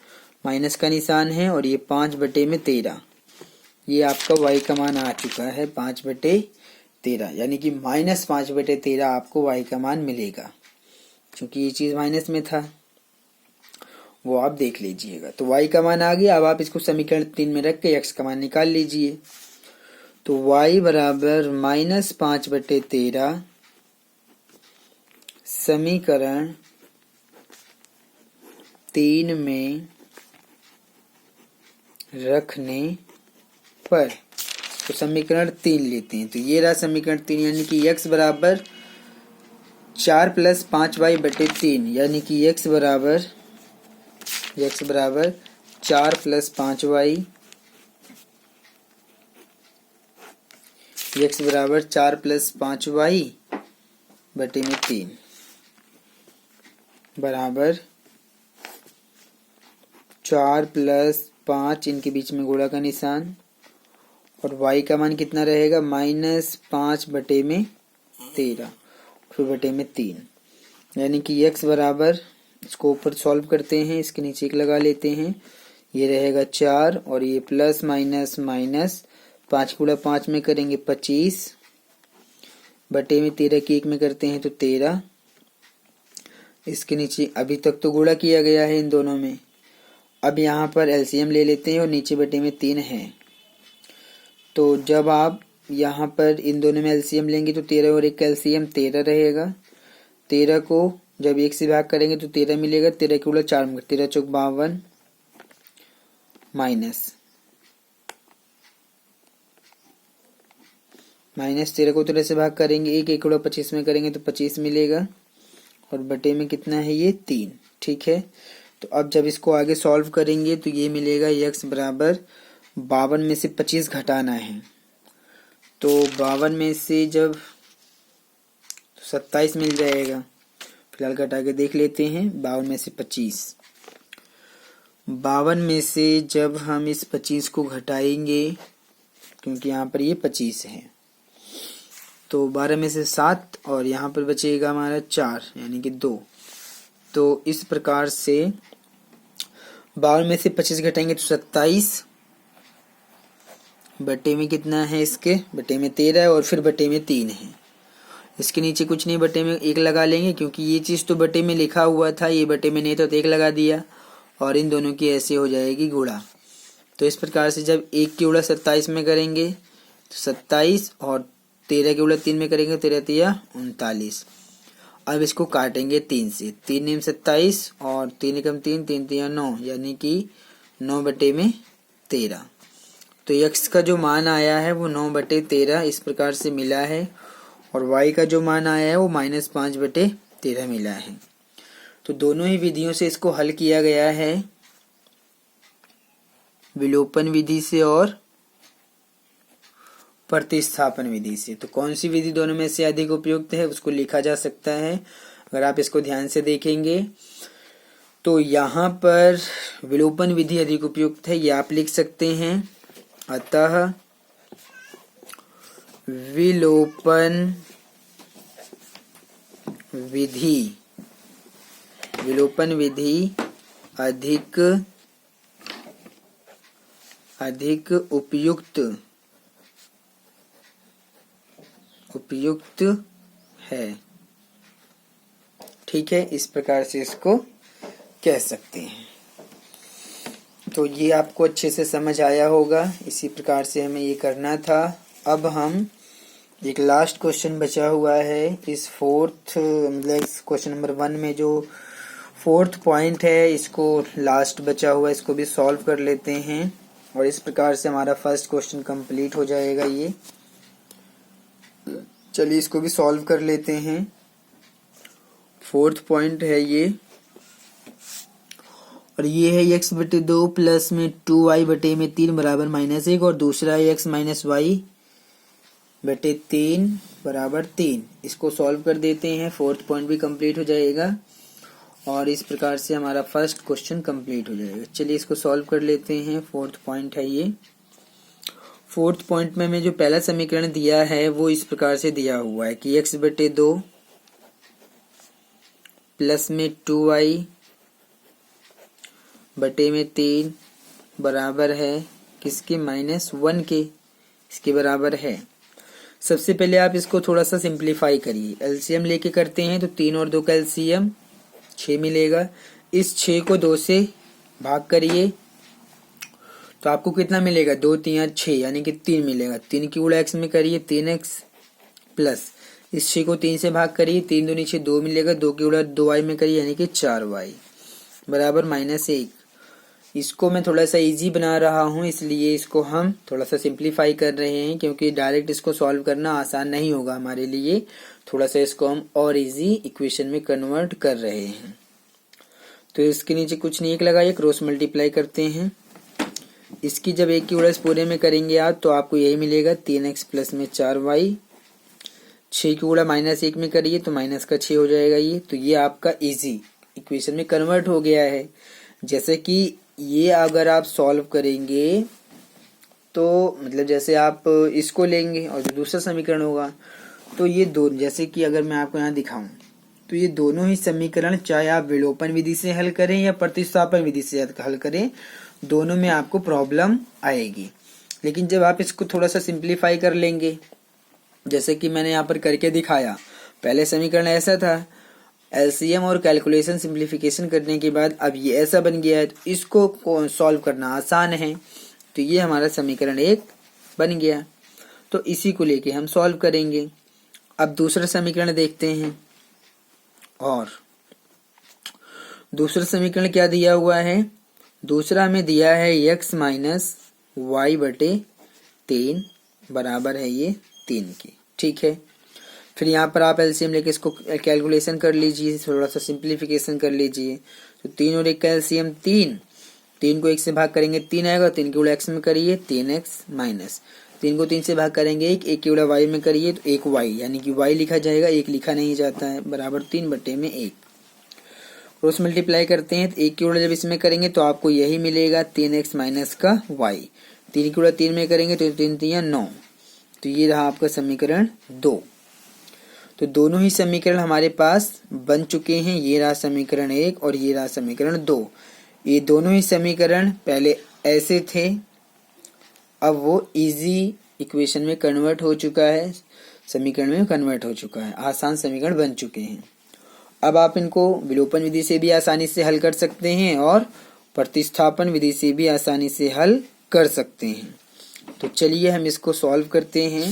माइनस का निशान है और ये 5 बटे में 13, ये आपका y का मान आ चुका है 5 बटे 13, यानी कि -5 बटे 13 आपको y का मान मिलेगा, क्योंकि ये चीज माइनस में था, वो आप देख लीजिएगा। तो y का मान आ गया। अब आप इसको समीकरण 3 में रख के x का मान निकाल लीजिए। तो y बराबर -5 बटे 13 समीकरण 3 में रखने पर, तो समीकरण 3 लेते हैं। तो ये रहा समीकरण 3, यानी कि x बराबर 4 + 5y बटे 3, यानी कि x बराबर 4 + 5y, x बराबर 4 + 5y बटे में 3 बराबर 4 + 5, इनके बीच में गुणा का निशान, और y का मान कितना रहेगा -5 बटे में 13 फिर बटे में 3, यानी कि x बराबर, इसको ऊपर सॉल्व करते हैं, इसके नीचे एक लगा लेते हैं, ये रहेगा 4 और ये प्लस माइनस माइनस, 5 गुणा 5 में करेंगे 25 बटे में 13 की 1 में करते हैं तो 13, इसके नीचे अभी तक तो गुणा किया गया है इन दोनों में, अब यहाँ पर एलसीएम ले लेते हैं और नीचे बटे में 3 है। तो जब आप यहाँ पर इन दोनों में एलसीएम लेंगे तो 13 और 1 का एलसीएम 13 रहेगा। 13 को जब 1 से भाग करेंगे तो 13 मिलेगा, 13 के उलट 4 में 13 चौक 52 माइनस 13 को 13 से भाग करेंगे, 1 1 उलट 25 में करेंगे तो 25 मिलेगा, और बटे में कितना है ये 3। ठीक है, तो अब जब इसको आगे सॉल्व करेंगे तो ये मिलेगा x बराबर 52 में से 25 घटाना है, तो 52 में से जब 27 मिल जाएगा, फिलहाल घटा के देख लेते हैं। 52 में से 25, 52 में से जब हम इस 25 को घटाएंगे, क्योंकि यहाँ पर ये 25 है, तो 12 में से 7 और यहाँ पर बचेगा हमारा 4 यानी कि 2। तो इस प्रकार से 52 में से 25 घटाएंगे तो 27 बटे में कितना है, इसके बटे में 13 और फिर बटे में 3 है। इसके नीचे कुछ नहीं, बटे में 1 लगा लेंगे, क्योंकि ये चीज़ तो बटे में लिखा हुआ था, ये बटे में नहीं, तो 1 लगा दिया और इन दोनों की ऐसे हो जाएगी गुणा। तो इस प्रकार से जब 1 की गुणा 27 में करेंगे तो 27 और 13 की गुणा 3 में करेंगे, 13 तिया 39। अब इसको काटेंगे 3 से, 3 × 27 और 3 × 3, 3 तिया 9, यानी कि 9 बटे में 13। तो x का जो मान आया है वो 9 बटे 13 इस प्रकार से मिला है, और y का जो मान आया है वो -5 बटे 13 मिला है। तो दोनों ही विधियों से इसको हल किया गया है, विलोपन विधि से और प्रतिस्थापन विधि से। तो कौन सी विधि दोनों में से अधिक उपयुक्त है उसको लिखा जा सकता है। अगर आप इसको ध्यान से देखेंगे तो यहाँ पर विलोपन विधि अधिक उपयुक्त है, ये आप लिख सकते हैं। अतः विलोपन विधि अधिक उपयुक्त है। ठीक है, इस प्रकार से इसको कह सकते हैं। तो ये आपको अच्छे से समझ आया होगा, इसी प्रकार से हमें ये करना था। अब हम एक लास्ट क्वेश्चन बचा हुआ है इस मतलब क्वेश्चन नंबर 1 में जो 4th पॉइंट है, इसको लास्ट बचा हुआ है, इसको भी सॉल्व कर लेते हैं, और इस प्रकार से हमारा फर्स्ट क्वेश्चन कंप्लीट हो जाएगा। ये चलिए इसको भी सॉल्व कर लेते हैं। 4th पॉइंट है ये, और ये है x बटे 2 प्लस में 2y बटे में 3 बराबर -1, और दूसरा है x माइनस वाई बटे 3 बराबर 3। इसको सॉल्व कर देते हैं, 4th पॉइंट भी कंप्लीट हो जाएगा, और इस प्रकार से हमारा फर्स्ट क्वेश्चन कंप्लीट हो जाएगा। चलिए इसको सॉल्व कर लेते हैं। 4th पॉइंट है ये। फोर्थ पॉइंट में हमें जो पहला समीकरण दिया है वो इस प्रकार से दिया हुआ है कि x/2 प्लस में 2y बटे में 3 बराबर है किसके, -1 के, इसके बराबर है। सबसे पहले आप इसको थोड़ा सा सिंप्लीफाई करिए, एलसीएम लेके करते हैं तो 3 और 2 का एलसीएम 6 मिलेगा। इस 6 को 2 से भाग करिए तो आपको कितना मिलेगा, 2 3 6 यानी कि 3 मिलेगा। 3 की गुणा x में करिए 3x प्लस इस 6 को 3 से भाग करिए, 3 दूनी 6 2 मिलेगा। 2 की गुणा 2y में करिए यानी कि 4y बराबर -1। इसको मैं थोड़ा सा इजी बना रहा हूँ इसलिए इसको हम थोड़ा सा सिंप्लीफाई कर रहे हैं, क्योंकि डायरेक्ट इसको सॉल्व करना आसान नहीं होगा हमारे लिए। थोड़ा सा इसको हम और इजी इक्वेशन में कन्वर्ट कर रहे हैं। तो इसके नीचे कुछ नहीं, एक लगाइए, क्रॉस मल्टीप्लाई करते हैं। इसकी जब 1 की उड़स पूरे में करेंगे आप तो आपको यही मिलेगा 3x प्लस में 4y। 6 की गुणा -1 में करिए तो माइनस का 6 हो जाएगा ये। तो ये आपका इजी इक्वेशन में कन्वर्ट हो गया है। जैसे कि ये अगर आप सॉल्व करेंगे तो मतलब जैसे आप इसको लेंगे और जो दूसरा समीकरण होगा तो ये दो, जैसे कि अगर मैं आपको यहाँ दिखाऊं तो ये दोनों ही समीकरण चाहे आप विलोपन विधि से हल करें या प्रतिस्थापन विधि से हल करें, दोनों में आपको प्रॉब्लम आएगी। लेकिन जब आप इसको थोड़ा सा सिंप्लीफाई कर लेंगे, जैसे कि मैंने यहाँ पर करके दिखाया, पहले समीकरण ऐसा था, एलसीएम और कैलकुलेशन सिंप्लीफिकेशन करने के बाद अब ये ऐसा बन गया है, तो इसको सॉल्व करना आसान है। तो ये हमारा समीकरण 1 बन गया। तो इसी को लेके हम सॉल्व करेंगे। अब दूसरा समीकरण देखते हैं, और दूसरा समीकरण क्या दिया हुआ है, दूसरा हमें दिया है x माइनस वाई बटे 3 बराबर है ये 3 की, ठीक है। फिर यहाँ पर आप एलसीएम लेके इसको कैलकुलेशन कर लीजिए, थोड़ा सा सिंप्लीफिकेशन कर लीजिए। तो 3 और 1 का एलसीएम 3, 3 को 1 से भाग करेंगे 3 आएगा, 3 की गुणा x में करिए 3x माइनस 3 को 3 से भाग करेंगे 1, 1 की गुणा y में करिए तो 1y यानी कि y लिखा जाएगा, 1 लिखा नहीं जाता है, बराबर 3 बटे में 1। क्रॉस मल्टीप्लाई करते हैं तो 1 की गुणा जब इसमें करेंगे तो आपको यही मिलेगा 3x माइनस का y। 3 की गुणा 3 में करेंगे तो 3 3 9, तो ये रहा आपका समीकरण 2। तो दोनों ही समीकरण हमारे पास बन चुके हैं, ये रहा समीकरण 1 और ये रहा समीकरण 2। ये दोनों ही समीकरण पहले ऐसे थे, अब वो इजी इक्वेशन में कन्वर्ट हो चुका है, समीकरण में कन्वर्ट हो चुका है, आसान समीकरण बन चुके हैं। अब आप इनको विलोपन विधि से भी आसानी से हल कर सकते हैं और प्रतिस्थापन विधि से भी आसानी से हल कर सकते हैं। तो चलिए हम इसको सॉल्व करते हैं।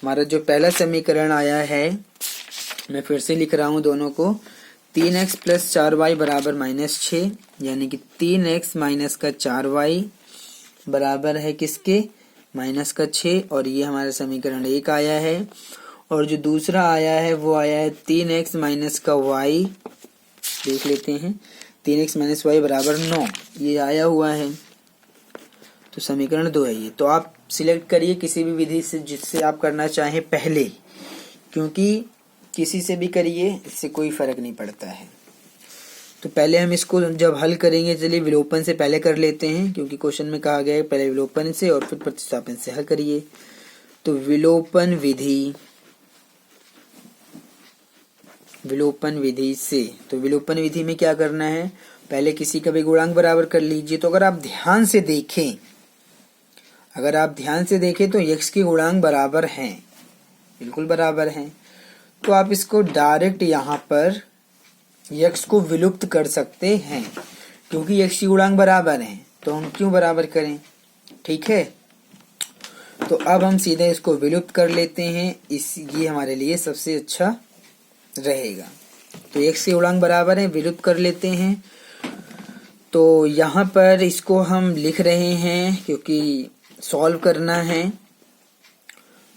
हमारा जो पहला समीकरण आया है, मैं फिर से लिख रहा हूं दोनों को, 3x प्लस 4y बराबर -6 यानी कि 3x माइनस का 4y बराबर है किसके, माइनस का 6। और ये हमारा समीकरण 1 आया है। और जो दूसरा आया है वो आया है 3x माइनस का y, देख लेते हैं, 3x माइनस y बराबर 9, ये आया हुआ है। तो समीकरण 2 है ये। तो आप सिलेक्ट करिए किसी भी विधि से जिससे आप करना चाहें पहले, क्योंकि किसी से भी करिए इससे कोई फर्क नहीं पड़ता है। तो पहले हम इसको जब हल करेंगे, चलिए विलोपन से पहले कर लेते हैं, क्योंकि क्वेश्चन में कहा गया है पहले विलोपन से और फिर प्रतिस्थापन से हल करिए। तो विलोपन विधि से, तो विलोपन विधि में क्या करना है, पहले किसी का भी गुणांक बराबर कर लीजिए। तो अगर आप ध्यान से देखें तो x के गुणांक बराबर हैं, बिल्कुल बराबर हैं। तो आप इसको डायरेक्ट यहाँ पर x को विलुप्त कर सकते हैं, क्योंकि x के गुणांक बराबर हैं, तो हम क्यों बराबर करें, ठीक है। तो अब हम सीधे इसको विलुप्त कर लेते हैं, ये हमारे लिए सबसे अच्छा रहेगा। तो x के गुणांक बराबर हैं, विलुप्त कर लेते हैं। तो यहाँ पर इसको हम लिख रहे हैं क्योंकि सॉल्व करना है।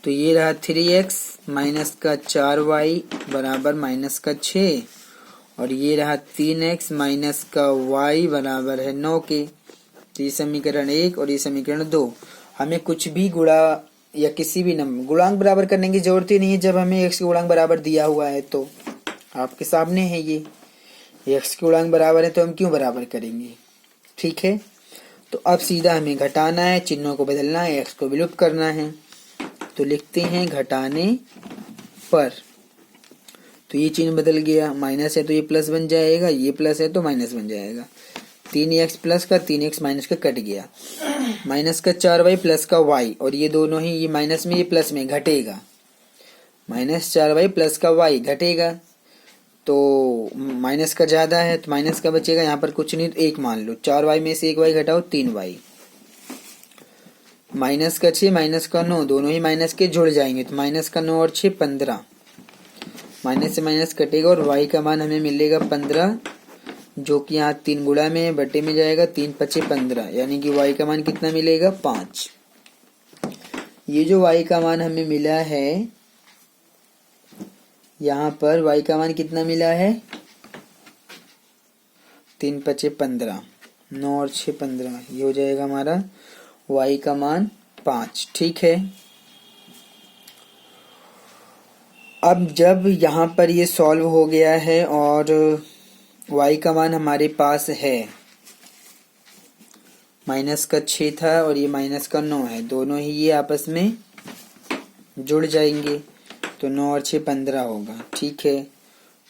तो ये रहा 3x माइनस का 4y बराबर माइनस का 6, और ये रहा 3x माइनस का y बराबर है 9 के। तो ये समीकरण 1 और ये समीकरण 2। हमें कुछ भी गुणा या किसी भी नंबर गुणांक बराबर करने की जरूरत ही नहीं है, जब हमें x के गुणांक बराबर दिया हुआ है। तो आपके सामने है ये x के गुणांक बराबर है, तो हम क्यों बराबर करेंगे, ठीक है। तो अब सीधा हमें घटाना है, चिन्हों को बदलना है, x को विलुप्त करना है। तो लिखते हैं घटाने पर। तो ये चिन्ह बदल गया, माइनस है तो ये प्लस बन जाएगा, ये प्लस है तो माइनस बन जाएगा। 3x प्लस का 3x माइनस का कट गया, माइनस का 4y प्लस का y, और ये दोनों ही, ये माइनस में ये प्लस में घटेगा, -4y प्लस का y घटेगा। तो माइनस का ज्यादा है तो माइनस का बचेगा, यहाँ पर कुछ नहीं तो 1 मान लो। 4y में से 1y घटाओ 3y, माइनस का 6 माइनस का 9, दोनों ही माइनस के जुड़ जाएंगे तो माइनस का 9 और 6 15, माइनस से माइनस कटेगा और y का मान हमें मिलेगा 15, जो कि यहाँ 3 गुणा में है, बटे में जाएगा, 3 पचे 15, यानी कि y का मान कितना मिलेगा 5। ये जो y का मान हमें मिला है, यहाँ पर y का मान कितना मिला है 3 पचे 15, 9 और 6 15, ये हो जाएगा हमारा y का मान 5। ठीक है, अब जब यहाँ पर ये सॉल्व हो गया है और y का मान हमारे पास है, माइनस का 6 था और ये माइनस का 9 है, दोनों ही ये आपस में जुड़ जाएंगे तो 9 और 6 15 होगा। ठीक है,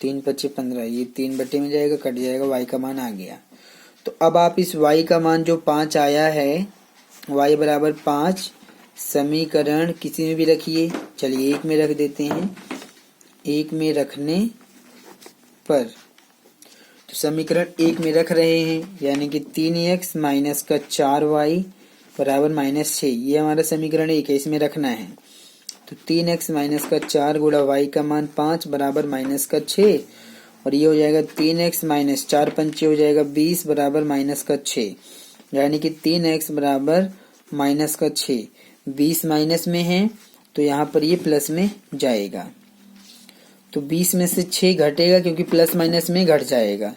3 पचे 15, ये 3 बटे में जाएगा, कट जाएगा, y का मान आ गया। तो अब आप इस y का मान जो 5 आया है, y बराबर 5, समीकरण किसी में भी रखिए, चलिए 1 में रख देते हैं। 1 में रखने पर, तो समीकरण 1 में रख रहे हैं, यानी कि 3x माइनस का 4y बराबर -6, ये हमारा समीकरण 1 है, इसमें रखना है। तो 3x माइनस का 4 गुणा y का मान 5 बराबर माइनस का 6, और ये हो जाएगा 3x माइनस 4 पंचे हो जाएगा 20 बराबर माइनस का 6, यानी कि 3x बराबर माइनस का 6। 20 माइनस में है तो यहाँ पर ये प्लस में जाएगा, तो 20 में से 6 घटेगा क्योंकि प्लस माइनस में घट जाएगा,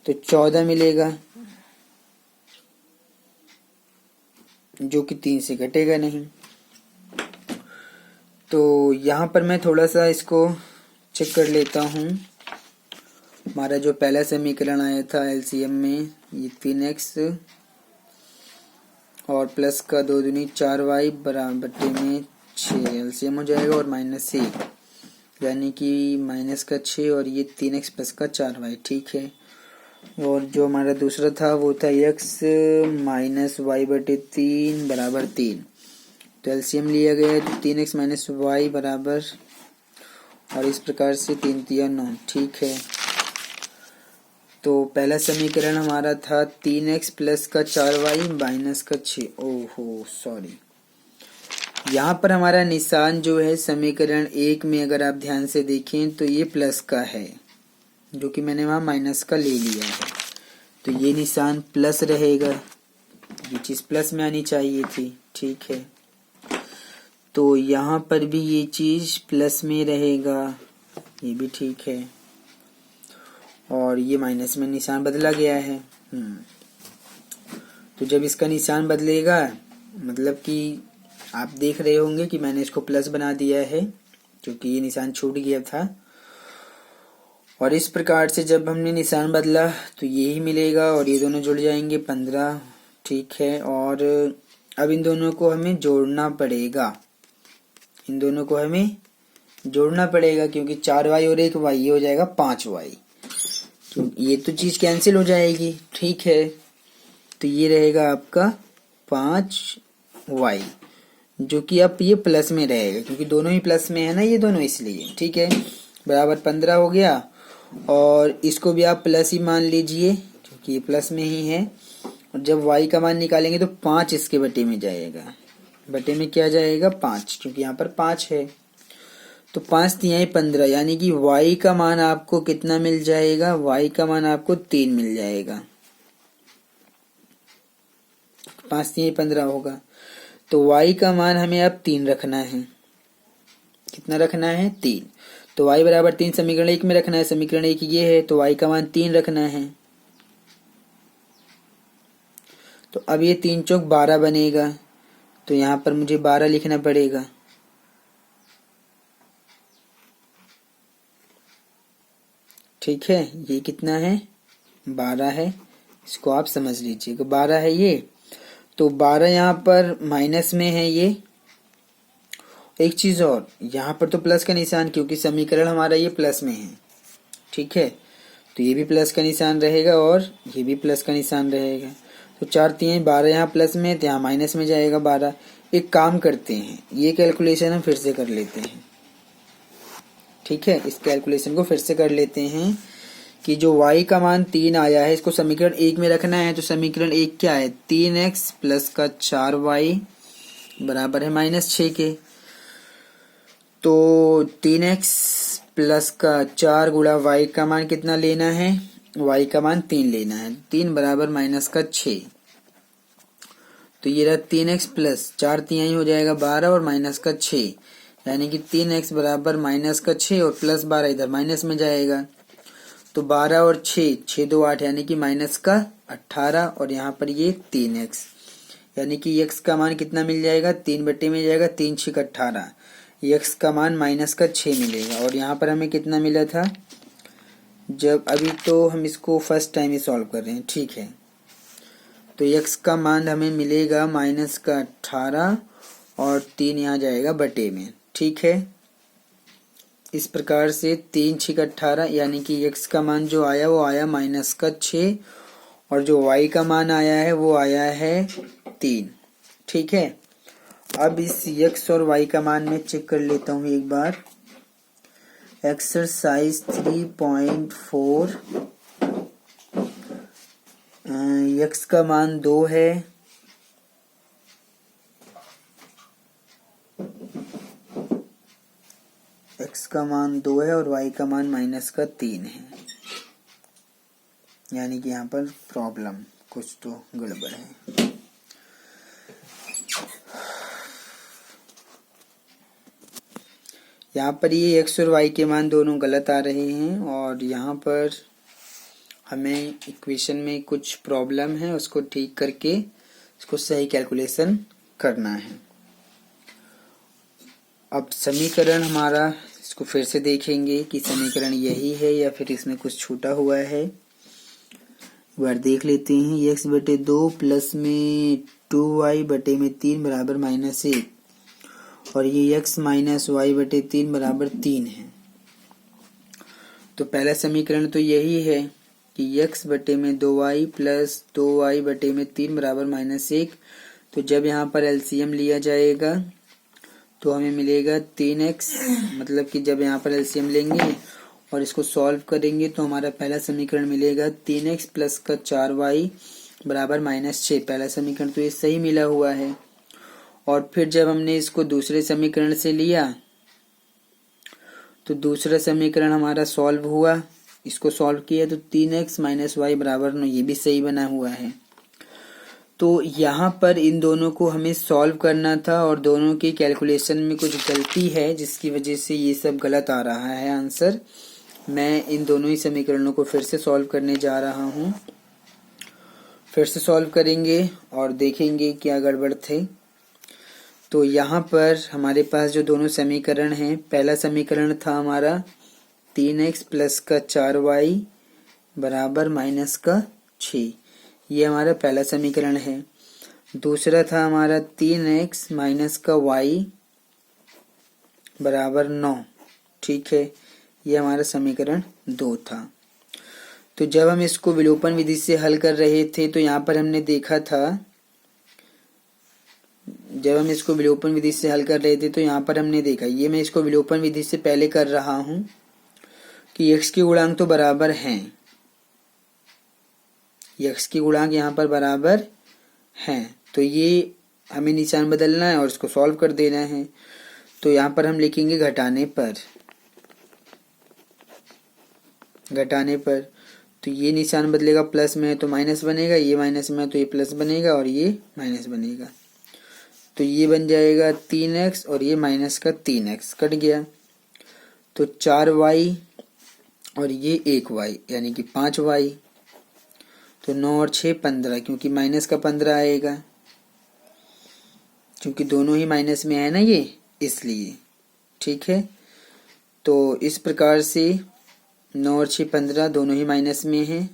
तो 14 मिलेगा, जो कि 3 से घटेगा नहीं। तो यहाँ पर मैं थोड़ा सा इसको चेक कर लेता हूँ। हमारा जो पहला समीकरण आया था एलसीएम में, ये 3x और प्लस का 2 दूनी 4y बराबर बटे में 6 एलसीएम हो जाएगा, और -1, यानी कि माइनस का 6 और ये 3x प्लस का 4y। ठीक है, और जो हमारा दूसरा था वो था x माइनस वाई बटे 3 बराबर 3, तो एलसीएम लिया गया है, तो 3x माइनस वाई बराबर, और इस प्रकार से 3 3 9। ठीक है, तो पहला समीकरण हमारा था 3x प्लस का 4y माइनस का 6, ओहो सॉरी, यहाँ पर हमारा निशान जो है समीकरण 1 में अगर आप ध्यान से देखें तो ये प्लस का है, जो कि मैंने वहाँ माइनस का ले लिया है, तो ये निशान प्लस रहेगा, ये चीज़ प्लस में आनी चाहिए थी। ठीक है, तो यहाँ पर भी ये चीज़ प्लस में रहेगा, ये भी ठीक है, और ये माइनस में निशान बदला गया है। तो जब इसका निशान बदलेगा, मतलब कि आप देख रहे होंगे कि मैंने इसको प्लस बना दिया है क्योंकि ये निशान छूट गया था, और इस प्रकार से जब हमने निशान बदला तो यही मिलेगा और ये दोनों जुड़ जाएंगे 15। ठीक है, और अब इन दोनों को हमें जोड़ना पड़ेगा, इन दोनों को हमें जोड़ना पड़ेगा, क्योंकि 4y और 1y ये हो जाएगा 5y, तो ये तो चीज कैंसिल हो जाएगी। ठीक है, तो ये रहेगा आपका 5y, जो कि अब ये प्लस में रहेगा क्योंकि दोनों ही प्लस में है ना, ये दोनों, इसलिए। ठीक है, बराबर 15 हो गया, और इसको भी आप प्लस ही मान लीजिए क्योंकि ये प्लस में ही है, और जब y का मान निकालेंगे तो 5 इसके बटे में जाएगा, बटे में क्या जाएगा 5, क्योंकि यहाँ पर 5 है, तो 5 तिहाई 15, यानी कि y का मान आपको कितना मिल जाएगा, y का मान आपको 3 मिल जाएगा, 5 तिहाई 15 होगा, तो y का मान हमें अब 3 रखना है। कितना रखना है 3, तो y बराबर 3 समीकरण 1 में रखना है, समीकरण 1 ये है, तो y का मान 3 रखना है। तो अब ये 3 चौक 12 बनेगा, तो यहाँ पर मुझे 12 लिखना पड़ेगा। ठीक है, ये कितना है 12 है, इसको आप समझ लीजिएगा 12 है ये। तो 12 यहाँ पर माइनस में है ये। एक चीज और, यहाँ पर तो प्लस का निशान, क्योंकि समीकरण हमारा ये प्लस में है, ठीक है, तो ये भी प्लस का निशान रहेगा और ये भी प्लस का निशान रहेगा। तो 4 3 12 यहाँ प्लस में है तो यहाँ माइनस में जाएगा 12। एक काम करते हैं, ये कैलकुलेशन हम फिर से कर लेते हैं, ठीक है, इस कैलकुलेशन को फिर से कर लेते हैं कि जो y का मान 3 आया है इसको समीकरण 1 में रखना है। तो समीकरण 1 क्या है, 3x प्लस का 4y बराबर है -6 के। तो 3x प्लस का 4 गुणा y का मान कितना लेना है, y का मान 3 लेना है, 3 बराबर -6। तो ये रहा 3x प्लस 4 तिहाई हो जाएगा 12 और -6, यानी कि 3x बराबर -6 और प्लस 12 इधर माइनस में जाएगा। तो 12 और 6, 6 2 8, यानी कि -18 और यहाँ पर ये 3x, यानी कि x का मान कितना मिल जाएगा, 3 बटे में जाएगा, 3 6 18, x का मान -6 मिलेगा। और यहाँ पर हमें कितना मिला था, जब अभी तो हम इसको फर्स्ट टाइम ही सॉल्व कर रहे हैं, ठीक है, तो x का मान हमें मिलेगा -18 और 3 यहाँ जाएगा बटे में, ठीक है। इस प्रकार से 3 6 18, यानी कि x का मान जो आया वो आया -6 और जो y का मान आया है वो आया है 3, ठीक है। अब इस x और y का मान मैं चेक कर लेता हूँ एक बार। एक्सरसाइज 3.4, x का मान 2 है, x का मान 2 है और y का मान -3 है, यानी कि यहाँ पर प्रॉब्लम कुछ तो गड़बड़ है। यहाँ पर ये x और y के मान दोनों गलत आ रहे हैं और यहाँ पर हमें इक्वेशन में कुछ प्रॉब्लम है, उसको ठीक करके इसको सही कैलकुलेशन करना है। अब समीकरण हमारा, इसको फिर से देखेंगे कि समीकरण यही है या फिर इसमें कुछ छूटा हुआ है। एक बार देख लेते हैं। x बटे 2 प्लस में 2y बटे में 3 बराबर -1 और ये x माइनस वाई बटे 3 बराबर 3 है। तो पहला समीकरण तो यही है कि x बटे में 2y प्लस 2y बटे में 3 बराबर -1। तो जब यहाँ पर एलसीएम लिया जाएगा तो हमें मिलेगा 3x, मतलब कि जब यहाँ पर एलसीएम लेंगे और इसको सॉल्व करेंगे तो हमारा पहला समीकरण मिलेगा 3x प्लस का 4y बराबर -6। पहला समीकरण तो ये सही मिला हुआ है। और फिर जब हमने इसको दूसरे समीकरण से लिया तो दूसरा समीकरण हमारा सॉल्व हुआ, इसको सॉल्व किया तो 3x माइनस वाई बराबर 9, ये भी सही बना हुआ है। तो यहाँ पर इन दोनों को हमें सॉल्व करना था और दोनों की कैलकुलेशन में कुछ गलती है जिसकी वजह से ये सब गलत आ रहा है आंसर। मैं इन दोनों ही समीकरणों को फिर से सॉल्व करने जा रहा हूँ। फिर से सॉल्व करेंगे और देखेंगे क्या गड़बड़ थे। तो यहाँ पर हमारे पास जो दोनों समीकरण हैं, पहला समीकरण था हमारा 3x प्लस का 4y बराबर -6, ये हमारा पहला समीकरण है। दूसरा था हमारा 3x माइनस का y बराबर 9, ठीक है, ये हमारा समीकरण 2 था। तो जब हम इसको विलोपन विधि से हल कर रहे थे तो यहाँ पर हमने देखा था, जब हम इसको विलोपन विधि से हल कर रहे थे तो यहाँ पर हमने देखा, ये मैं इसको विलोपन विधि से पहले कर रहा हूँ कि x के गुणांक तो बराबर हैं, x के गुणांक यहाँ पर बराबर हैं, तो ये हमें निशान बदलना है और इसको सॉल्व कर देना है। तो यहाँ पर हम लिखेंगे घटाने पर, तो ये निशान बदलेगा, प्लस में है तो माइनस बनेगा, ये माइनस में है तो ये प्लस बनेगा और ये माइनस बनेगा। तो ये बन जाएगा 3x और ये माइनस का 3x कट गया, तो 4y और ये 1y यानी कि 5y। तो 9 और 6 15, क्योंकि माइनस का 15 आएगा, क्योंकि दोनों ही माइनस में है ना ये, इसलिए, ठीक है। तो इस प्रकार से 9 और 6 15 दोनों ही माइनस में हैं,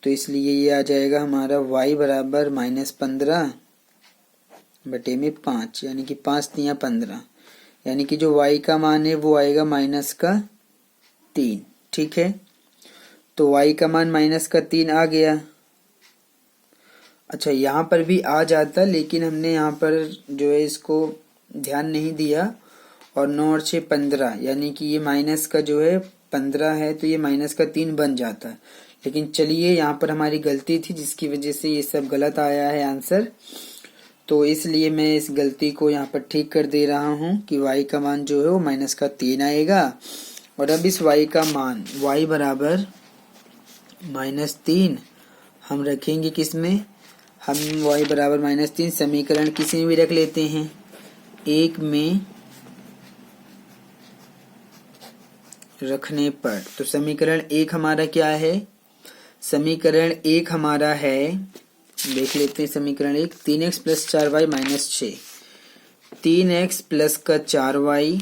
तो इसलिए ये आ जाएगा हमारा y बराबर -15 बटे में 5, यानी कि 5 तियां 15, यानी कि जो y का मान है वो आएगा -3। ठीक है, तो y का मान -3 आ गया। अच्छा, यहाँ पर भी आ जाता, लेकिन हमने यहाँ पर जो है इसको ध्यान नहीं दिया, और 9 और 6 15, यानी कि ये माइनस का जो है 15 है, तो ये -3 बन जाता है। लेकिन चलिए, यहाँ पर हमारी गलती थी जिसकी वजह से ये सब गलत आया है आंसर, तो इसलिए मैं इस गलती को यहाँ पर ठीक कर दे रहा हूँ कि y का मान जो है वो -3 आएगा। और अब इस y का मान y बराबर -3 हम रखेंगे किस में, हम y बराबर -3 समीकरण किसी में भी रख लेते हैं, 1 में रखने पर। तो समीकरण 1 हमारा क्या है, समीकरण 1 हमारा है, देख लेते हैं समीकरण 1, 3x + 4y - 6, 3x प्लस का 4y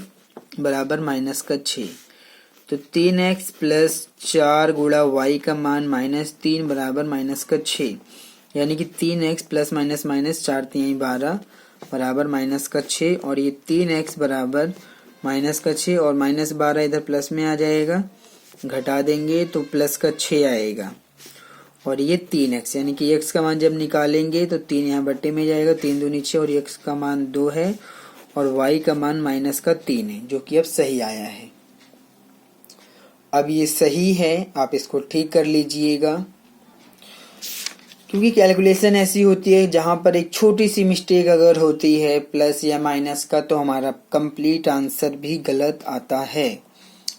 बराबर -6, तो 3x + 4 गुणा y का मान -3 बराबर -6, यानी कि 3x प्लस माइनस माइनस 4 3 12 बराबर -6, और ये 3x बराबर -6 और -12 इधर प्लस में आ जाएगा, घटा देंगे तो +6 आएगा, और ये 3x, यानी कि x का मान जब निकालेंगे तो 3 यहाँ बट्टे में जाएगा, 3 दूनी 6, और x का मान 2 है, और y का मान -3 है, जो कि अब सही आया है। अब ये सही है, आप इसको ठीक कर लीजिएगा, क्योंकि कैलकुलेशन ऐसी होती है जहां पर एक छोटी सी मिस्टेक अगर होती है प्लस या माइनस का, तो हमारा कंप्लीट आंसर भी गलत आता है।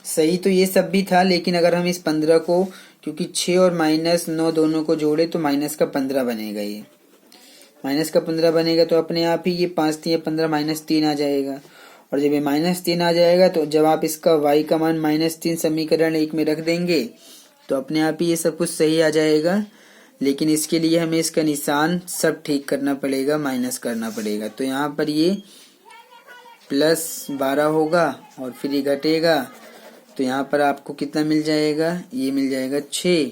सही तो ये सब भी था, लेकिन अगर हम इस 15 को, क्योंकि 6 और -9 दोनों को जोड़े तो -15 बनेगा, ये -15 बनेगा, तो अपने आप ही ये 5 3 15 -3 आ जाएगा, और जब ये -3 आ जाएगा तो जब आप इसका y का मान -3 समीकरण 1 में रख देंगे तो अपने आप ही ये सब कुछ सही आ जाएगा। लेकिन इसके लिए हमें इसका निशान सब ठीक करना पड़ेगा, माइनस करना पड़ेगा, तो यहाँ पर ये +12 होगा और फिर ये घटेगा, तो यहाँ पर आपको कितना मिल जाएगा, ये मिल जाएगा 6,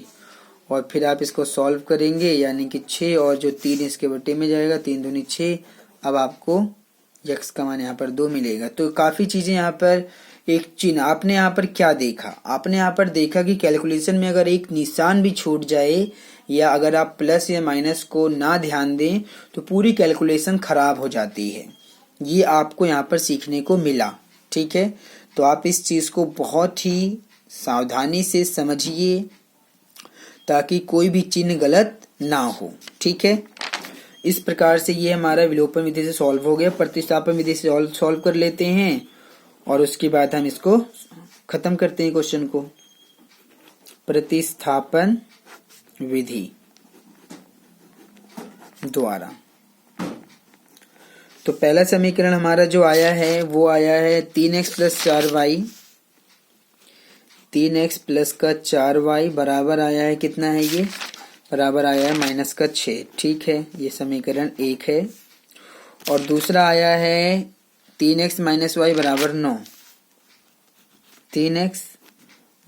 और फिर आप इसको सॉल्व करेंगे, यानी कि 6 और जो 3 इसके बटे में जाएगा, 3 दूनी 6, अब आपको x का मान यहाँ पर 2 मिलेगा। तो काफ़ी चीज़ें यहाँ पर, एक चिन्ह आपने यहाँ पर क्या देखा, आपने यहाँ पर देखा कि कैलकुलेशन में अगर एक निशान भी छूट जाए, या अगर आप प्लस या माइनस को ना ध्यान दें तो पूरी कैलकुलेशन खराब हो जाती है। ये आपको यहाँ पर सीखने को मिला, ठीक है, तो आप इस चीज़ को बहुत ही सावधानी से समझिए ताकि कोई भी चिन्ह गलत ना हो, ठीक है। इस प्रकार से ये हमारा विलोपन विधि से सॉल्व हो गया। प्रतिस्थापन विधि से सॉल्व कर लेते हैं और उसके बाद हम इसको खत्म करते हैं क्वेश्चन को। प्रतिस्थापन विधि द्वारा तो पहला समीकरण हमारा जो आया है वो आया है 3x + 4y, 3x प्लस का 4y बराबर आया है, कितना है ये, बराबर आया है -6, ठीक है, ये समीकरण 1 है। और दूसरा आया है 3x - y बराबर 9, 3x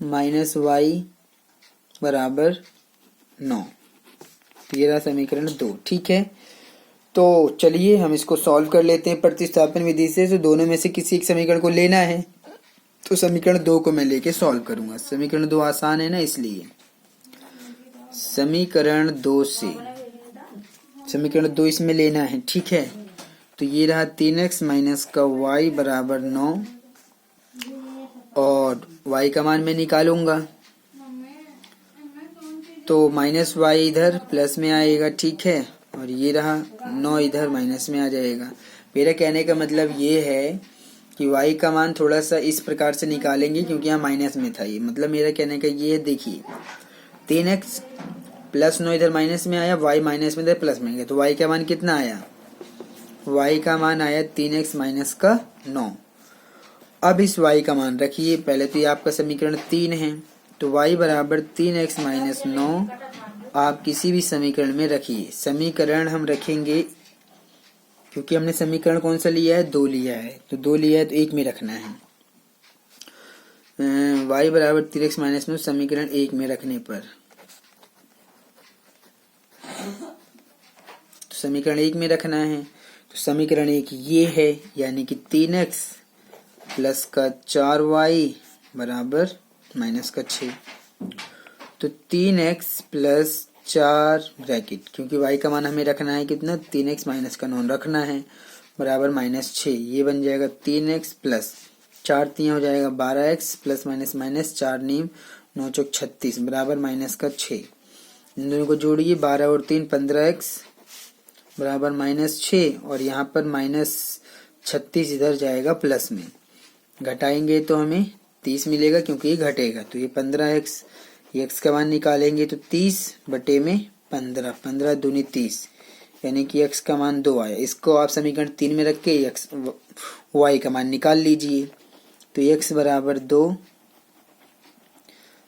- y बराबर 9, ये रहा समीकरण 2, ठीक है। तो चलिए हम इसको सॉल्व कर लेते हैं प्रतिस्थापन विधि से। तो दोनों में से किसी एक समीकरण को लेना है, तो समीकरण 2 को मैं लेके सॉल्व करूंगा। समीकरण 2 आसान है ना, इसलिए समीकरण 2 से समीकरण 2 इसमें लेना है, ठीक है। तो ये रहा 3x - का y बराबर 9, और y का मान मैं निकालूंगा, तो -y इधर प्लस में आएगा, ठीक है, और ये रहा 9 इधर माइनस में आ जाएगा। मेरा कहने का मतलब ये है कि y का मान थोड़ा सा इस प्रकार से निकालेंगे, क्योंकि यहाँ माइनस में था ये, मतलब मेरा कहने का ये है, देखिए 3x + 9 इधर माइनस में आया, y माइनस में इधर प्लस में गया, तो y का मान कितना आया, y का मान आया 3x - का 9। अब इस y का मान रखिए, पहले तो ये आपका समीकरण 3 है, तो y बराबर 3x - 9 आप किसी भी समीकरण में रखिए। समीकरण हम रखेंगे, क्योंकि हमने समीकरण कौन सा लिया है, 2 लिया है, तो 2 लिया है तो 1 में रखना है। y बराबर 3x - 9 समीकरण 1 में रखने पर समीकरण 1 में रखना है। तो समीकरण 1 ये है, यानी कि 3x प्लस का 4y बराबर माइनस का 6। तो 3x प्लस 4 ब्रैकेट, क्योंकि y का मान हमें रखना है कितना, 3x माइनस का 9 रखना है, बराबर माइनस 6। ये बन जाएगा 3x प्लस 4 3 हो जाएगा 12x प्लस माइनस माइनस 4 नीम 9 चौक 36 बराबर माइनस का 6। इन दोनों को जोड़िए, 12 और 3 15x बराबर माइनस 6, और यहाँ पर माइनस 36 इधर जाएगा प्लस में, घटाएंगे तो हमें 30 मिलेगा, क्योंकि ये घटेगा। तो ये 15x, ये x का मान निकालेंगे तो 30 बटे में 15, 15 दूनी 30, यानी कि x का मान 2 आया। इसको आप समीकरण 3 में रख के y का मान निकाल लीजिए। तो x बराबर 2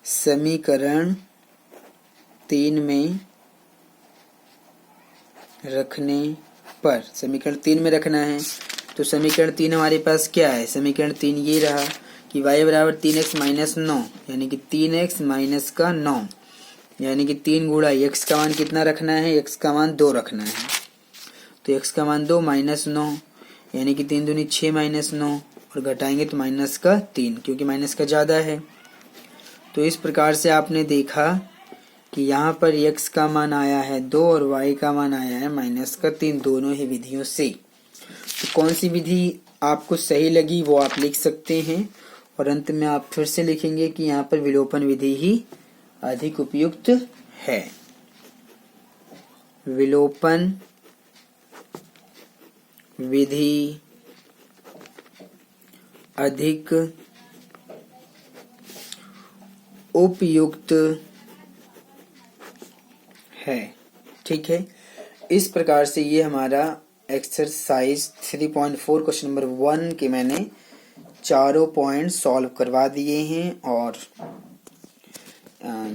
समीकरण 3 में रखने पर, समीकरण 3 में रखना है। तो समीकरण 3 हमारे पास क्या है, समीकरण 3 ये रहा कि y बराबर 3x माइनस 9, यानी कि 3x माइनस का 9, यानी कि 3 गुणा x का मान कितना रखना है, x का मान 2 रखना है। तो x का मान 2 माइनस 9, यानी कि 3 दूनी 6 माइनस 9, और घटाएंगे तो माइनस का 3, क्योंकि माइनस का ज़्यादा है। तो इस प्रकार से आपने देखा कि यहाँ पर x का मान आया है 2 और y का मान आया है माइनस का 3, दोनों ही विधियों से। तो कौन सी विधि आपको सही लगी वो आप लिख सकते हैं, और अंत में आप फिर से लिखेंगे कि यहाँ पर विलोपन विधि ही अधिक उपयुक्त है। विलोपन विधि अधिक उपयुक्त है। ठीक है, इस प्रकार से ये हमारा एक्सरसाइज 3.4 क्वेश्चन नंबर 1 के मैंने चारों पॉइंट सॉल्व करवा दिए हैं। और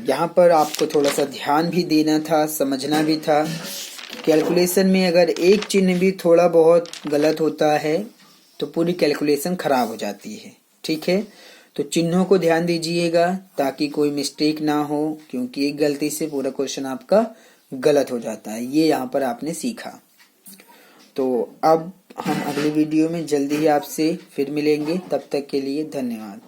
यहाँ पर आपको थोड़ा सा ध्यान भी देना था, समझना भी था। कैलकुलेशन में अगर एक चिन्ह भी थोड़ा बहुत गलत होता है तो पूरी कैलकुलेशन खराब हो जाती है। ठीक है, तो चिन्हों को ध्यान दीजिएगा ताकि कोई मिस्टेक ना हो, क्योंकि एक गलती से पूरा क्वेश्चन आपका गलत हो जाता है। ये यहाँ पर आपने सीखा। तो अब हम अगली वीडियो में जल्दी ही आपसे फिर मिलेंगे, तब तक के लिए धन्यवाद।